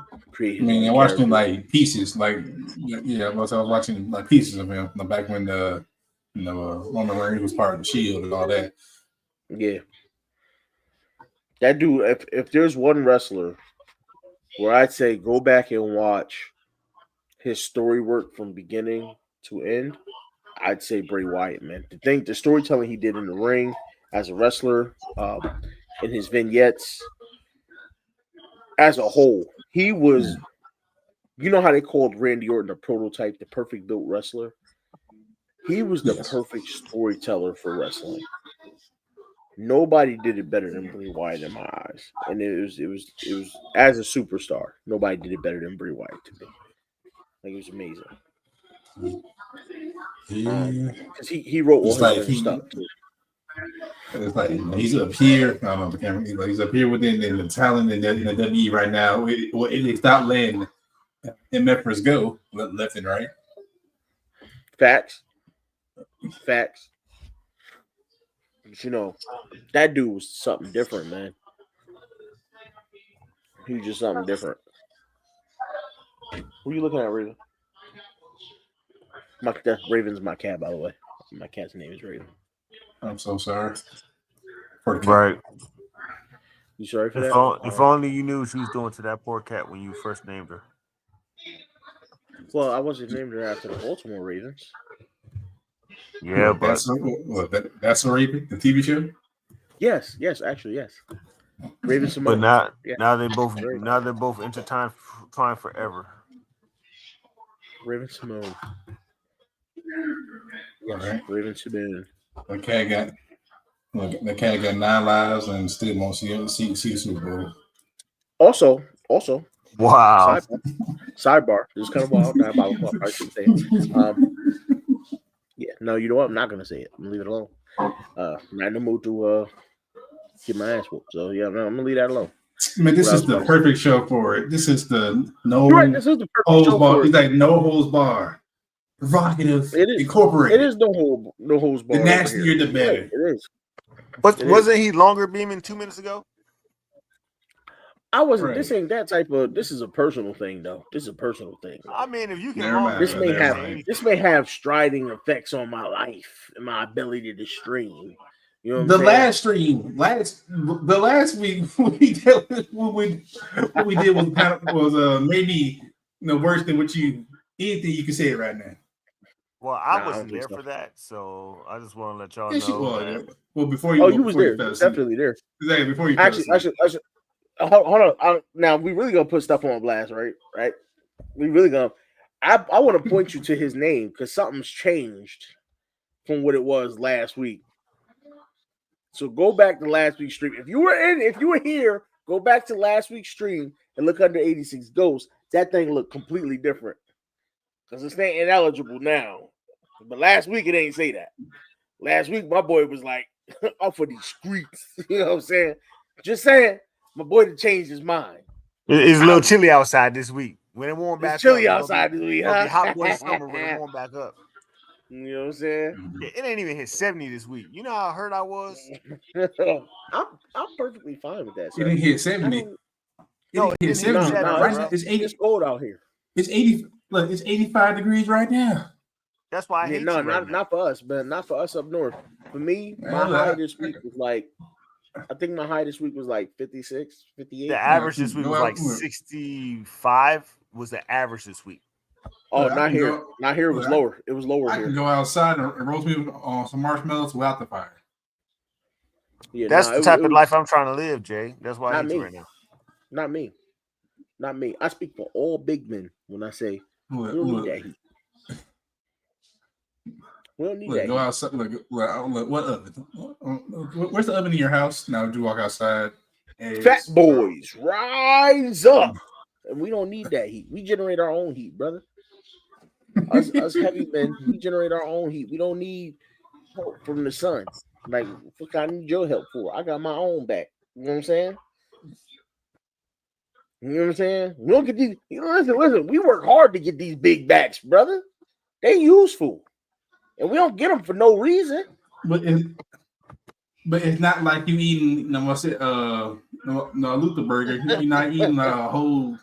watched him like pieces. Like, yeah, I was watching like pieces of him back when Roman Reigns was part of the Shield and all that. Yeah. That dude, if there's one wrestler where I'd say go back and watch his story work from beginning to end, I'd say Bray Wyatt, man. The storytelling he did in the ring as a wrestler, in his vignettes, as a whole, he was, you know how they called Randy Orton the prototype, the perfect built wrestler? He was the perfect storyteller for wrestling. Nobody did it better than Bray Wyatt in my eyes. And it was as a superstar, nobody did it better than Bray Wyatt to me. Like, it was amazing. Because he wrote all his stuff too. It's like he's up here. I don't know the camera. He's up here within the talent in the WE right now. It stopped letting MFers go left and right. Facts. But you know, that dude was something different, man. He was just something different. Who are you looking at, Raven? Raven's my cat, by the way. My cat's name is Raven. I'm so sorry. Right. You sorry for that? If only you knew what she was doing to that poor cat when you first named her. Well, I wasn't named her after the Baltimore Ravens. Yeah, but that's a Raven, the TV show. Yes, actually, yes. Raven Simone. But now they're both intertwined forever. Raven Simone. All right. Raven Simone. The cat got 9 lives and still won't see the Super Bowl. Also, wow. Sidebar. This is kind of wild. I should say it. Yeah, no, you know what? I'm not gonna say it. I'm gonna leave it alone. Not in the mood to get my ass whooped. So yeah, I'm gonna leave that alone. Man, this is the perfect show for it. This is the this is the perfect show for it. It's like no holds bar. Provocative. Incorporated. It is no holds bar. The nastier the better. It is. But wasn't he longer beaming 2 minutes ago? I wasn't. Right. This ain't that type of. This is a personal thing, though. This is a personal thing. I mean, if you can, this may have striding effects on my life and my ability to stream. You know, the last week what we did was maybe worse than what anything you can say it right now. Well, I wasn't there for that, so I just want to let y'all know. Well, before you, you was there, definitely there. Exactly before you. Actually, I should. Hold on. Now we really gonna put stuff on blast, right? We really gonna. I want to point you to his name because something's changed from what it was last week. So go back to last week's stream. If you were here, go back to last week's stream and look under 86 Ghosts. That thing looked completely different because it's not ineligible now. But last week it ain't say that. Last week my boy was like off of these streets. You know what I'm saying? Just saying. My boy did change his mind. It's a little chilly outside this week. When it warm back up, chilly outside this week. It'll be hot boy summer when it warm back up. You know what I'm saying? It ain't even hit 70 this week. You know how hurt I was? I'm perfectly fine with that. It didn't hit 70. No, it hit 70. It's 80. It's cold out here. It's 80. Look, it's 85 degrees right now. That's why I hate not for us, but not for us up north. For me, my high this week was like. I think my high this week was like 56, 58. The average this week was like 65 was the average this week. Oh, not here. Not here. It was lower. It was lower here. I can go outside and roast me on some marshmallows without the fire. Yeah, that's the type of life I'm trying to live, Jay. That's why I hate you right now. Not me. Not me. I speak for all big men when I say we don't need that heat. We don't need that. Go outside. Look, what oven? Where's the oven in your house? Now, do you walk outside? Fat boys, rise up. And we don't need that heat. We generate our own heat, brother. Us heavy men, we generate our own heat. We don't need help from the sun. Like, what I need your help for? I got my own back. You know what I'm saying? You know what I'm saying? We don't get these. Listen. We work hard to get these big backs, brother. They useful. And we don't get them for no reason. But it's not like you eating, Luther burger. You're not eating a whole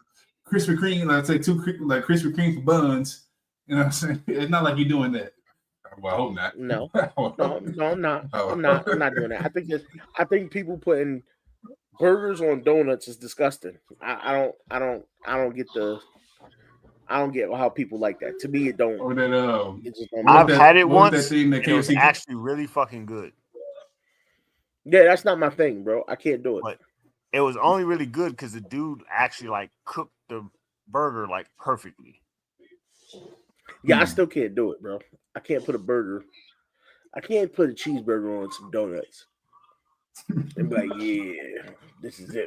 Krispy Kreme, let's say Krispy Kreme for buns. You know what I'm saying? It's not like you're doing that. Well, I hope not. No, I'm not. I'm not doing that. I think people putting burgers on donuts is disgusting. I don't get how people like that. To me, it don't. Or that, I've had it once. It was actually really fucking good. Yeah, that's not my thing, bro. I can't do it. But it was only really good because the dude actually like cooked the burger like perfectly. Yeah, I still can't do it, bro. I can't put a cheeseburger on some donuts and be like, yeah, this is it.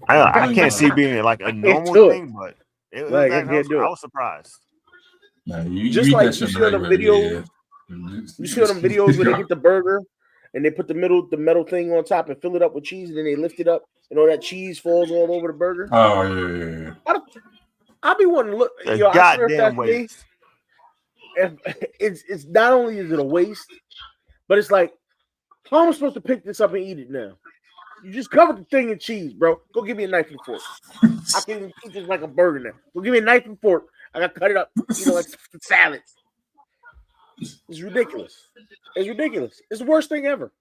I can't see it being like a normal thing, but I was surprised. No, you see on the video. You see all them videos where they get the burger and they put the metal thing on top and fill it up with cheese, and then they lift it up and all that cheese falls all over the burger. Oh yeah. I'll be wanting to look. Yo, I swear if that's me, it's not only is it a waste, but it's like, how am I supposed to pick this up and eat it now? You just covered the thing in cheese, bro. Go give me a knife and fork. I can even eat this like a burger now. Go give me a knife and fork. I got to cut it up, like salad. It's ridiculous. It's ridiculous. It's the worst thing ever.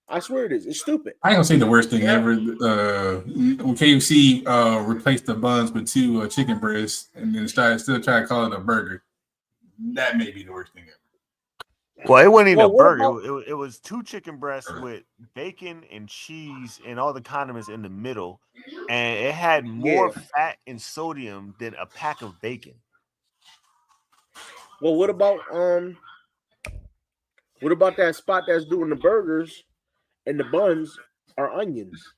I swear it is. It's stupid. I ain't gonna say the worst thing ever. When KFC replaced the buns with 2 chicken breasts and then still try to call it a burger, that may be the worst thing ever. Well, it wasn't even a burger. It was 2 chicken breasts with bacon and cheese and all the condiments in the middle, and it had more fat and sodium than a pack of bacon. Well, what about that spot that's doing the burgers and the buns are onions?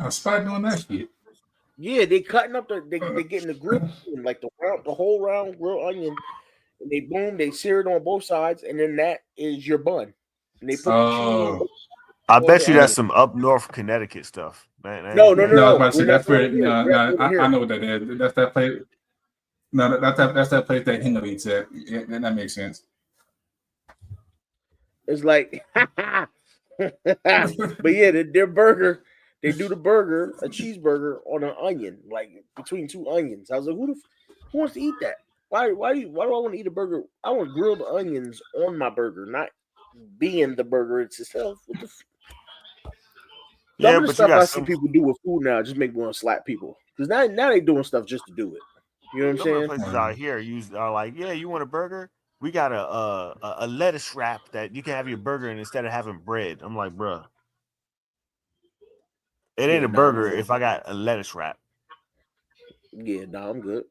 Oh, spot doing that shit. Yeah, they cutting up they getting the grill, like the whole round grilled onion. And they sear it on both sides, and then that is your bun. And they put the cheese on. I bet you that's some up north Connecticut stuff. Man, no. I was about to say that's where. I know what that is. That's that place. No, that's that place that Hino eats at. Yeah, that makes sense. It's like, but yeah, their burger. They do the burger, a cheeseburger on an onion, like between 2 onions. I was like, who wants to eat that? Why do I want to eat a burger? I want grilled onions on my burger, not being the burger itself. What the some of the stuff I see people do with food now just make me want to slap people. Because now they doing stuff just to do it. You know what I'm saying? Places out here are like, yeah, you want a burger? We got a lettuce wrap that you can have your burger in instead of having bread. I'm like, bruh, it ain't a burger if I got a lettuce wrap. Yeah, I'm good.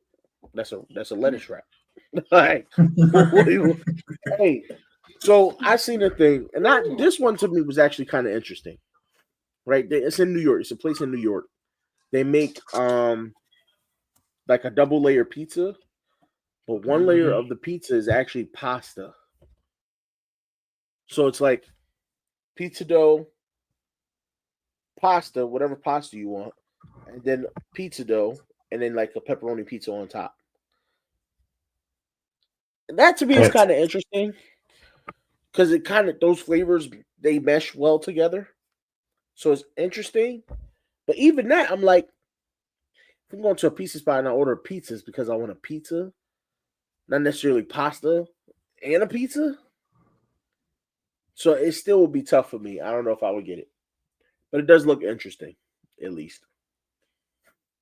That's a lettuce wrap. Right. Hey, so I seen a thing, and this one to me was actually kind of interesting. Right, it's in New York. It's a place in New York. They make like a double layer pizza, but one layer of the pizza is actually pasta. So it's like pizza dough, pasta, whatever pasta you want, and then pizza dough, and then like a pepperoni pizza on top. And that to me is kind of interesting because it kind of those flavors they mesh well together. So it's interesting. But even that, I'm like, if I'm going to a pizza spot and I order pizzas because I want a pizza, not necessarily pasta and a pizza. So it still would be tough for me. I don't know if I would get it. But it does look interesting, at least.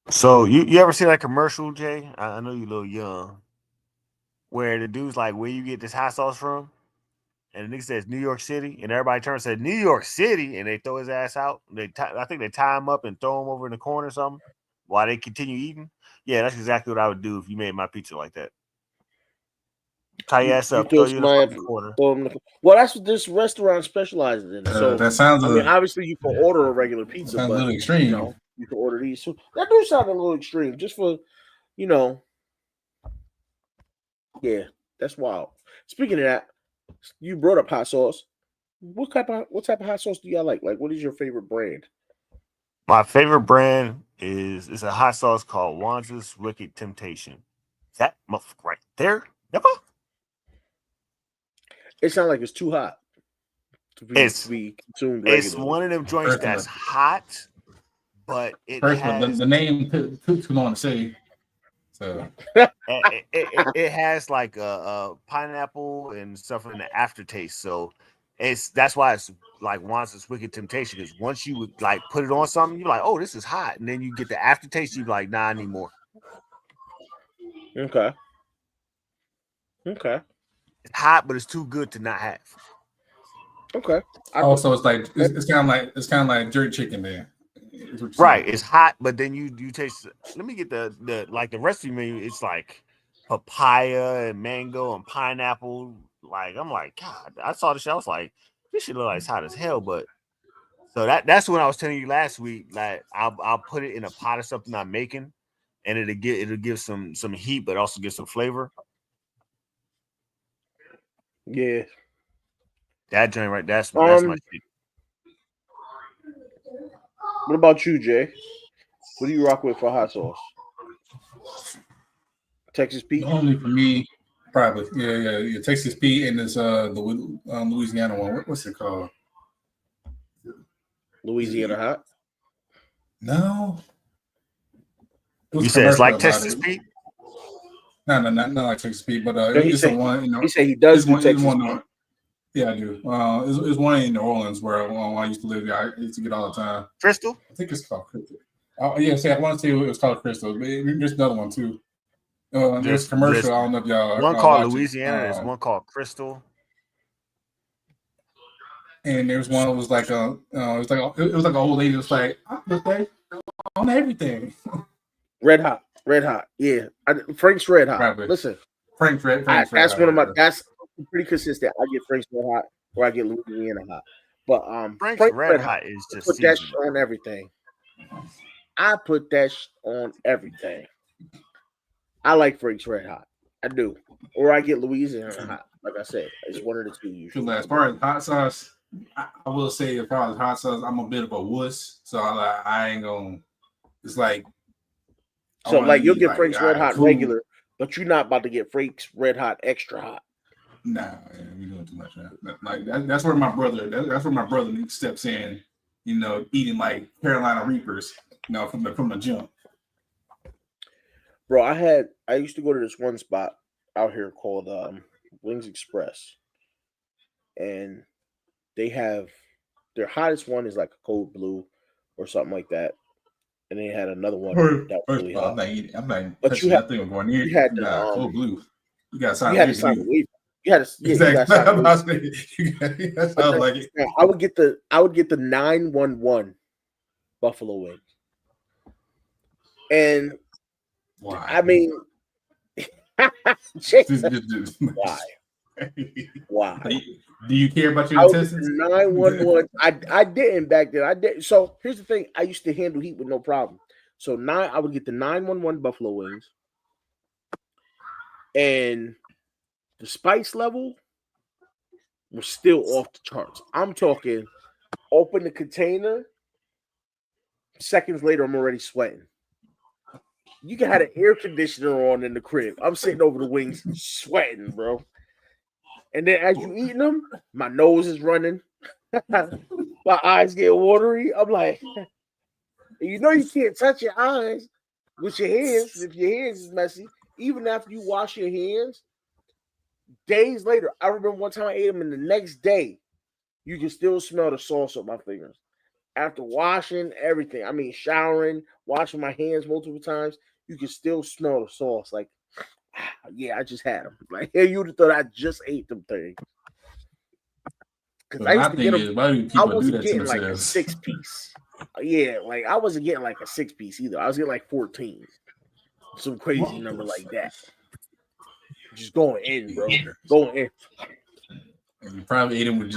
So you ever see that commercial, Jay? I know you're a little young. Where the dude's like, where you get this hot sauce from? And the nigga says New York City, and everybody turns and said New York City, and they throw his ass out. I think they tie him up and throw him over in the corner or something while they continue eating. Yeah, that's exactly what I would do if you made my pizza like that. Tie your ass up, throw you in the corner. Well, that's what this restaurant specializes in. So that sounds. I mean, obviously you can order a regular pizza, but a little extreme. You can order these. So that do sound a little extreme, just for Yeah, that's wild. Speaking of that, you brought up hot sauce. What type of hot sauce do y'all like? Like, what is your favorite brand? My favorite brand is a hot sauce called Wanza's Wicked Temptation. That motherfucker right there. Never. It sounds like it's too hot to be consumed regularly. It's one of them joints that's hot, but it has the name too long to say. So it has like a pineapple and stuff in the aftertaste. So that's why it's like Wanza's Wicked Temptation. Because once you would like put it on something, you're like, oh, this is hot, and then you get the aftertaste. You're like, nah, I need more. Okay. It's hot, but it's too good to not have. Okay. Also, it's kind of like jerk chicken there. Right, it's hot, but then you taste. Let me get the like the recipe menu. It's like papaya and mango and pineapple. Like I'm like, God, I saw the show. I was like, this shit look like it's hot as hell. But so that's when I was telling you last week. Like I'll put it in a pot of something I'm making, and it'll give some heat, but also give some flavor. Yeah. That joint right. That's my shit. What about you, Jay? What do you rock with for hot sauce? Texas Pete? Only for me, probably. Yeah. Texas Pete and this the Louisiana one. What's it called? Louisiana hot? No. You said it's like Texas Pete? No, not like Texas Pete, but it's the one. He said he does do Texas Pete. Yeah, I do. It's one in New Orleans where I used to live there. I used to get all the time. Crystal? I think it's called Crystal. I want to say it was called Crystal, but there's another one too. There's commercial. I don't know if y'all. One called Louisiana. There's one called Crystal. And there's one that was like it was like an old lady. Was like, I put that on everything. Red hot. Yeah, Frank's Red Hot. Probably. Listen, Frank's Red. That's one of my. That's pretty consistent. I get Frank's Red Hot or I get Louisiana hot. But Frank's Red Hot is just put that shit on everything. I put that on everything. I like Frank's Red Hot. I do. Or I get Louisiana hot. Like I said, it's one of the two usually. As far as hot sauce, I will say as far as hot sauce, I'm a bit of a wuss. So I ain't gonna. It's like. So like you'll get Frank's Red Hot regular, but you're not about to get Frank's Red Hot extra hot. Nah, we're doing too much now. Like that's where my brother. That's where my brother steps in. You know, eating like Carolina Reapers. You know, from the jump. Bro, I used to go to this one spot out here called Wings Express, and they have their hottest one is like a cold blue or something like that. And they had another one that was really hot. I'm not. But you had going near. You had cold blue. You got sign away. You had to. Exactly. That sounds like it. I would get the 911 buffalo wing, and why? I mean, why? Do you care about your intestines? 911. I didn't back then. I did. So here's the thing. I used to handle heat with no problem. So I would get the 911 buffalo wings, and the spice level was still off the charts. I'm talking. Open the container. Seconds later, I'm already sweating. You can have an air conditioner on in the crib. I'm sitting over the wings, sweating, bro. And then as you eating them, my nose is running. My eyes get watery. I'm like, you know you can't touch your eyes with your hands if your hands is messy. Even after you wash your hands, days later, I remember one time I ate them and the next day, you can still smell the sauce on my fingers. After washing everything, I mean showering, washing my hands multiple times, you can still smell the sauce. Like, yeah, I just had them. Like, hey, you'd have thought I just ate them things. Because I used to get them. I wasn't getting like a 6-piece. Yeah, like I wasn't getting like a 6-piece either. I was getting like 14. Some crazy number like that. Just going in, bro. Going in. You probably ate them with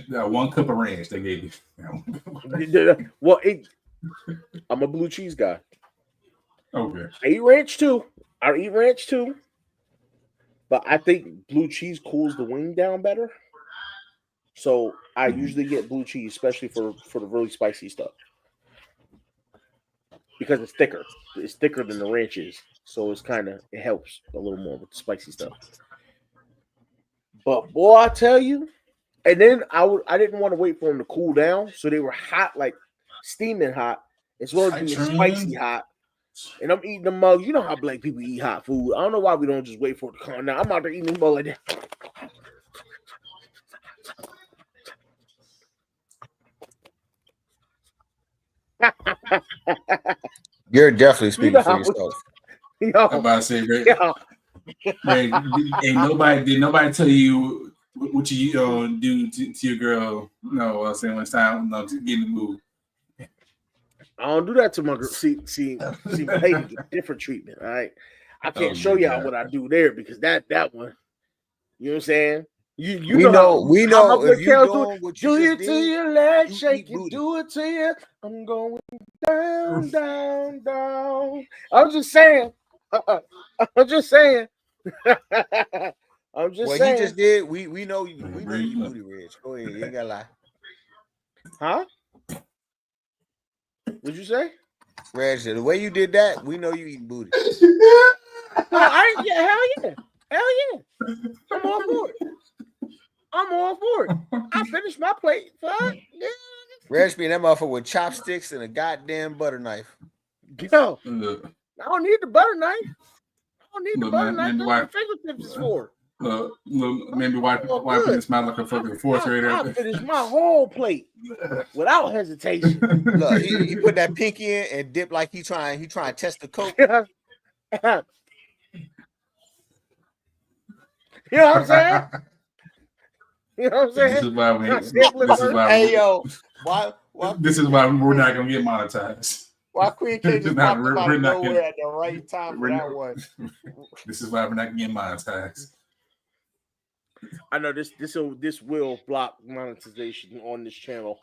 one cup of ranch they gave you. Well, I'm a blue cheese guy. Okay. I eat ranch too. But I think blue cheese cools the wing down better. So I usually get blue cheese, especially for the really spicy stuff. Because it's thicker. It's thicker than the ranch is. So it helps a little more with the spicy stuff. But boy, I tell you, and then I didn't want to wait for them to cool down. So they were hot, like steaming hot, as well as being spicy hot. And I'm eating the mug. You know how black people eat hot food. I don't know why we don't just wait for it to come down. I'm out there eating the mug like that. You're definitely speaking for yourself. I'm about to say, Ray, did nobody tell you what you do to your girl? No, I'm saying when it's time to get in the mood. I don't do that to my girl. See, ladies, different treatment. All right, I can't show y'all what I do there because that one, you know what I'm saying? We know if you doing what you do it to your leg, shake it, do it to you. I'm going down, down, down. I'm just saying. I'm just What saying. he just did, we know you booty, Reg. Go ahead, you ain't gotta lie. Huh? What'd you say? Reg, the way you did that, we know you eating booty. Hell yeah. I'm all for it. I finished my plate. Fuck. Yeah. Reg being that motherfucker with chopsticks and a goddamn butter knife. Yo, I don't need the butter knife. That's what fingertips is for. Maybe wiping his mouth like a fucking fourth grader. I finished my whole plate without hesitation. Look, he put that pinky in and dipped like he trying to test the coke. You know what I'm saying? You know what I'm saying? This is why hey yo, why this is why we're not gonna get monetized. Why Queen K just popped up out of nowhere at the right time for that one? This is why we're not getting monetized. I know this will block monetization on this channel.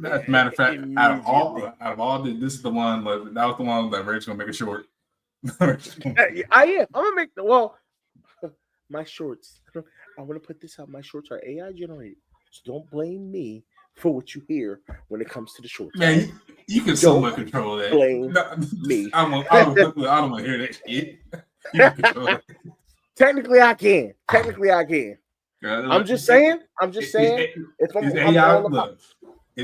As a matter of fact, out of all this is the one. That was the one that Rich gonna make it short. I am. I'm gonna make my shorts. I want to put this out. My shorts are AI generated, so don't blame me for what you hear when it comes to the shorts. Man, you can somewhat control that. Blame me. I don't want to hear that shit. You can control it. Technically, I can. I'm just saying. Is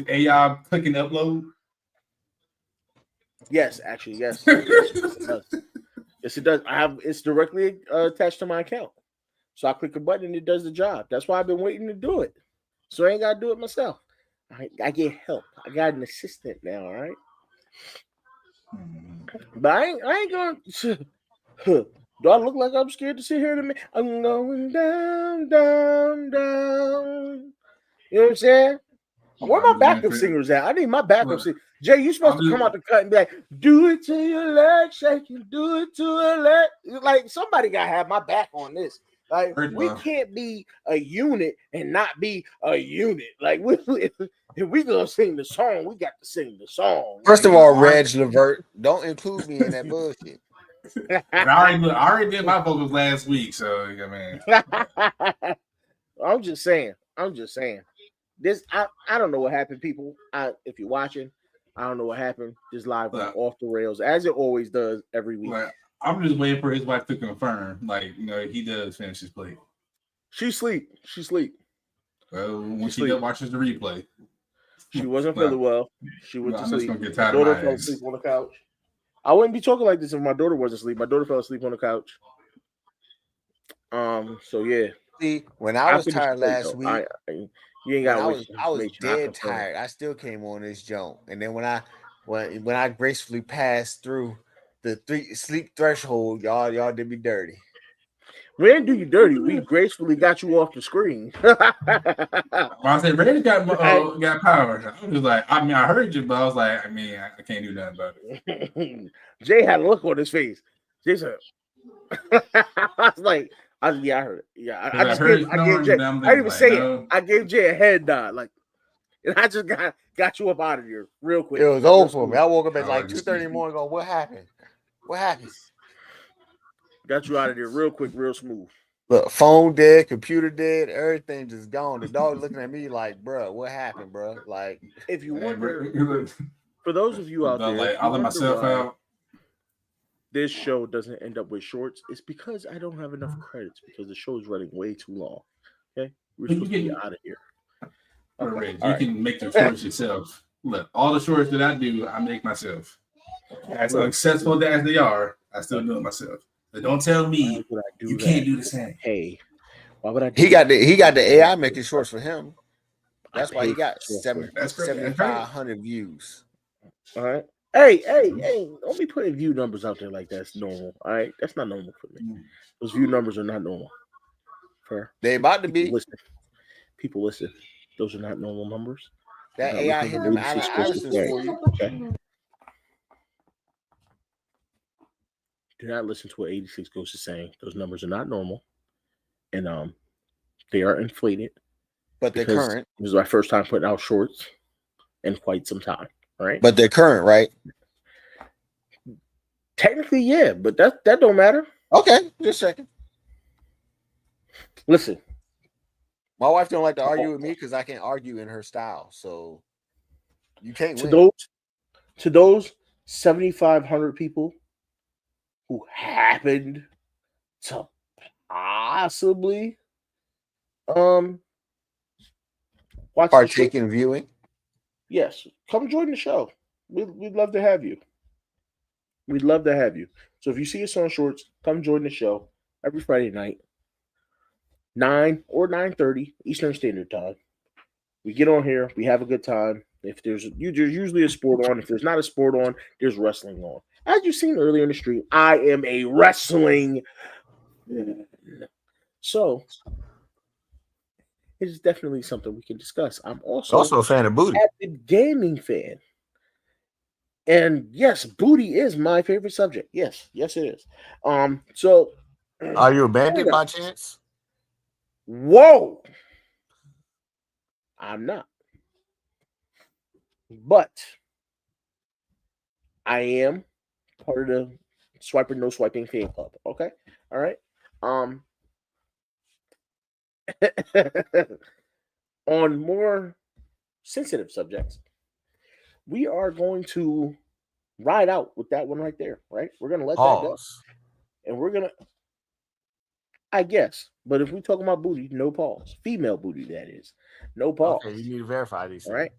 AI clicking upload? Yes, actually, yes. Yes, it does. It's directly attached to my account. So I click a button and it does the job. That's why I've been waiting to do it. So I ain't got to do it myself. I get help. I got an assistant now, all right? But I ain't going to... Do I look like I'm scared to sit here? I'm going down, down, down. You know what I'm saying? Where my backup singers at? I need my backup singer. Jay, you supposed to come out the cut and be like, do it to your leg shaking, do it to a leg. Like, somebody got to have my back on this. Like, we can't be a unit and not be a unit. Like, if we gonna sing the song, we got to sing the song. First of all, Reg Levert, don't include me in that bullshit. I already did my vocals last week, so I mean. I'm just saying. This I don't know what happened, people. If you're watching, I don't know what happened. This live went off the rails as it always does every week. I'm just waiting for his wife to confirm. He does finish his plate. She sleep. Well, when she watches the replay. She wasn't feeling well. She went to sleep. Gonna get tired my daughter of fell asleep on the couch. I wouldn't be talking like this if my daughter wasn't asleep. My daughter fell asleep on the couch. So yeah. See, when I was tired last week, you ain't got. I was dead tired. I still came on this jump, and then when I gracefully passed through the sleep threshold, y'all did me dirty. We didn't do you dirty. We gracefully got you off the screen. I said, Ray got power. I was like, I heard you, but I was like, I can't do nothing about it. Jay had a look on his face. Jay said, I heard it. Yeah, I gave Jay. I didn't even say it. I gave Jay a head nod, and I just got you up out of here real quick. It was over for me. I woke up at 2:30 in the morning going, what happened? Got you out of there real quick, real smooth. Look, phone dead, computer dead, everything just gone. The dog looking at me like, bro, what happened, bro? Like, if you wonder, for those of you out there, I let myself out. This show doesn't end up with shorts. It's because I don't have enough credits because the show is running way too long. Okay, we're supposed to get out of here. Okay. You can make the shorts yourself. Look, all the shorts that I do, I make myself. As successful as they are, I still do it myself. But don't tell me you can't do the same. Hey, why would I? He got the AI making shorts for him. That's why he got 7,500 views. All right. Hey! Don't be putting view numbers out there like that's normal. All right, that's not normal for me. Those view numbers are not normal. Fair. They about to be. People listen. Those are not normal numbers. That AI hit them out of Irisons for you. Okay. Do not listen to what 86 Ghost is saying. Those numbers are not normal, and they are inflated. But they're current. This is my first time putting out shorts in quite some time. Right? But they're current, right? Technically, yeah, but that don't matter. Okay, just checking. Listen, My wife don't like to argue with me because I can't argue in her style. So you can't to win. those 7,500 people who happened to possibly watch the show, Partake in viewing. yes, come join the show. We'd love to have you. We'd love to have you. So if you see us on Shorts, come join the show every Friday night, 9 or 9:30 Eastern Standard Time. We get on here, we have a good time. If there's usually a sport on. If there's not a sport on, there's wrestling on. As you've seen earlier in the stream, I am a wrestling. So it is definitely something we can discuss. I'm also a fan of booty. Avid gaming fan. And yes, booty is my favorite subject. Yes, it is. So Are you a bandit by chance? Whoa. I'm not. But I am part of the Swiper No Swiping fan club. Okay. All right. On more sensitive subjects, we are going to ride out with that one right there, right? We're gonna let that go. And we're gonna, I guess, but if we talking about booty, no pause. Female booty, that is. No pause. Okay, you need to verify these things. Right?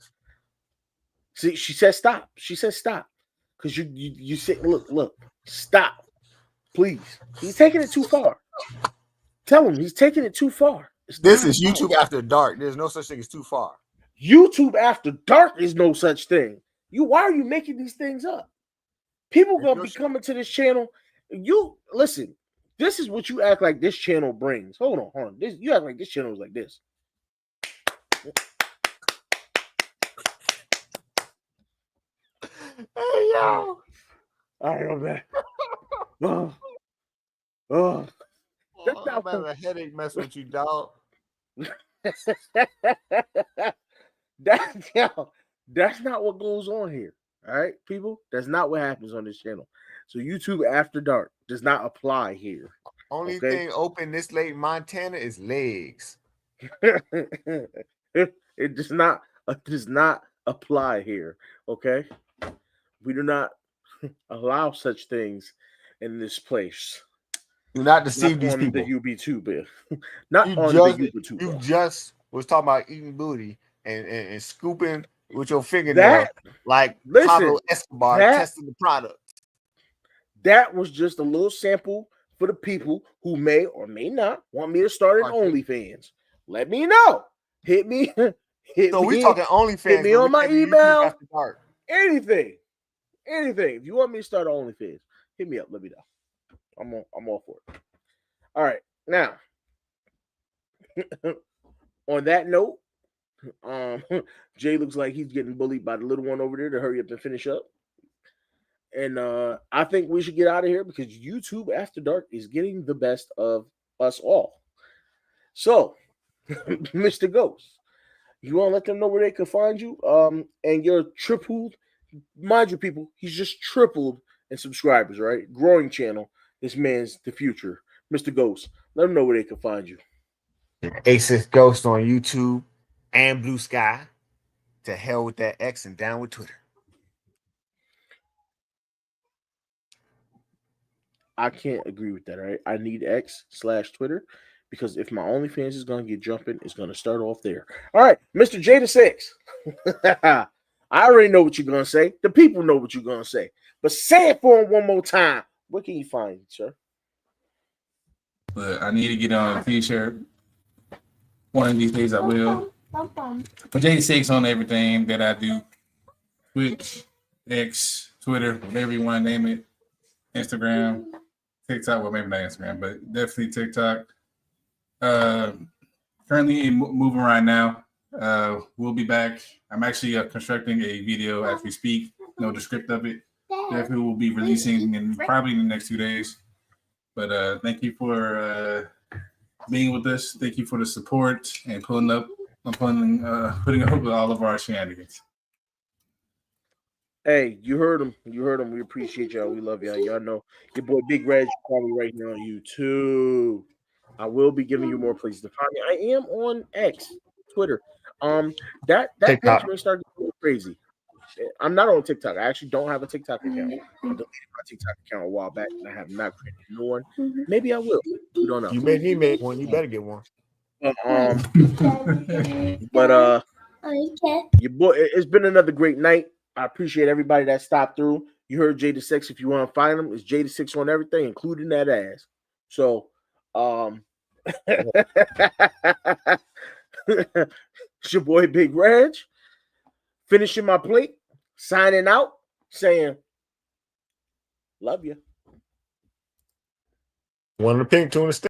See, she said stop. She said stop. Because you said, look, stop. Please. He's taking it too far. Tell him he's taking it too far. This is YouTube After Dark. There's no such thing as too far. YouTube After Dark is no such thing. Why are you making these things up? People gonna be coming to this channel. You listen, this is what you act like this channel brings. Hold on. You act like this channel is like this. Hey yo. I know that. I'm having a headache messing with you, dog. That's not what goes on here. All right, people. That's not what happens on this channel. So YouTube After Dark does not apply here. Only thing open this late in Montana is legs. It does not apply here. Okay, we do not allow such things in this place. Do not deceive these people. The UB2, not on the UB2. You just was talking about eating booty and scooping with your fingernail like Pablo Escobar testing the product. That was just a little sample for the people who may or may not want me to start an OnlyFans. Let me know. Hit me. We talking OnlyFans. Hit me on my email. Anything. If you want me to start an OnlyFans, hit me up. Let me know. I'm all for it. All right. Now, on that note, Jay looks like he's getting bullied by the little one over there to hurry up and finish up. And I think we should get out of here because YouTube After Dark is getting the best of us all. So, Mr. Ghost, you want to let them know where they can find you? And you're tripled. Mind you, people, he's just tripled in subscribers, right? Growing channel. This man's the future. Mr. Ghost, let them know where they can find you. Aces Ghost on YouTube and Blue Sky. To hell with that X and down with Twitter. I can't agree with that, all right? I need X/Twitter because if my OnlyFans is going to get jumping, it's going to start off there. All right, Mr. J6. I already know what you're going to say. The people know what you're going to say. But say it for him one more time. Where can you find it, sir? Look, I need to get on a t-shirt. One of these days I will. But J6 on everything that I do. Twitch, X, Twitter, whatever you want to name it. Instagram, TikTok, well, maybe not Instagram, but definitely TikTok. Currently moving right now. We'll be back. I'm actually constructing a video as we speak. The script of it. Definitely will be releasing in probably in the next 2 days. But thank you for being with us. Thank you for the support and putting up with all of our shenanigans. Hey, you heard him. We appreciate y'all. We love y'all. Y'all know your boy Big Reg probably right here on YouTube. I will be giving you more places to find me. I am on X, Twitter. That TikTok. page may start getting crazy. I'm not on TikTok. I actually don't have a TikTok account. I deleted my TikTok account a while back, and I have not created a new one. Maybe I will. We don't know. You made me make one. You better get one. But your boy, it's been another great night. I appreciate everybody that stopped through. You heard Jada6. If you want to find him, it's Jada6 on everything, including that ass. So, it's your boy Big Reg, finishing my plate, signing out, saying, love you. One of the pink, two in the stick.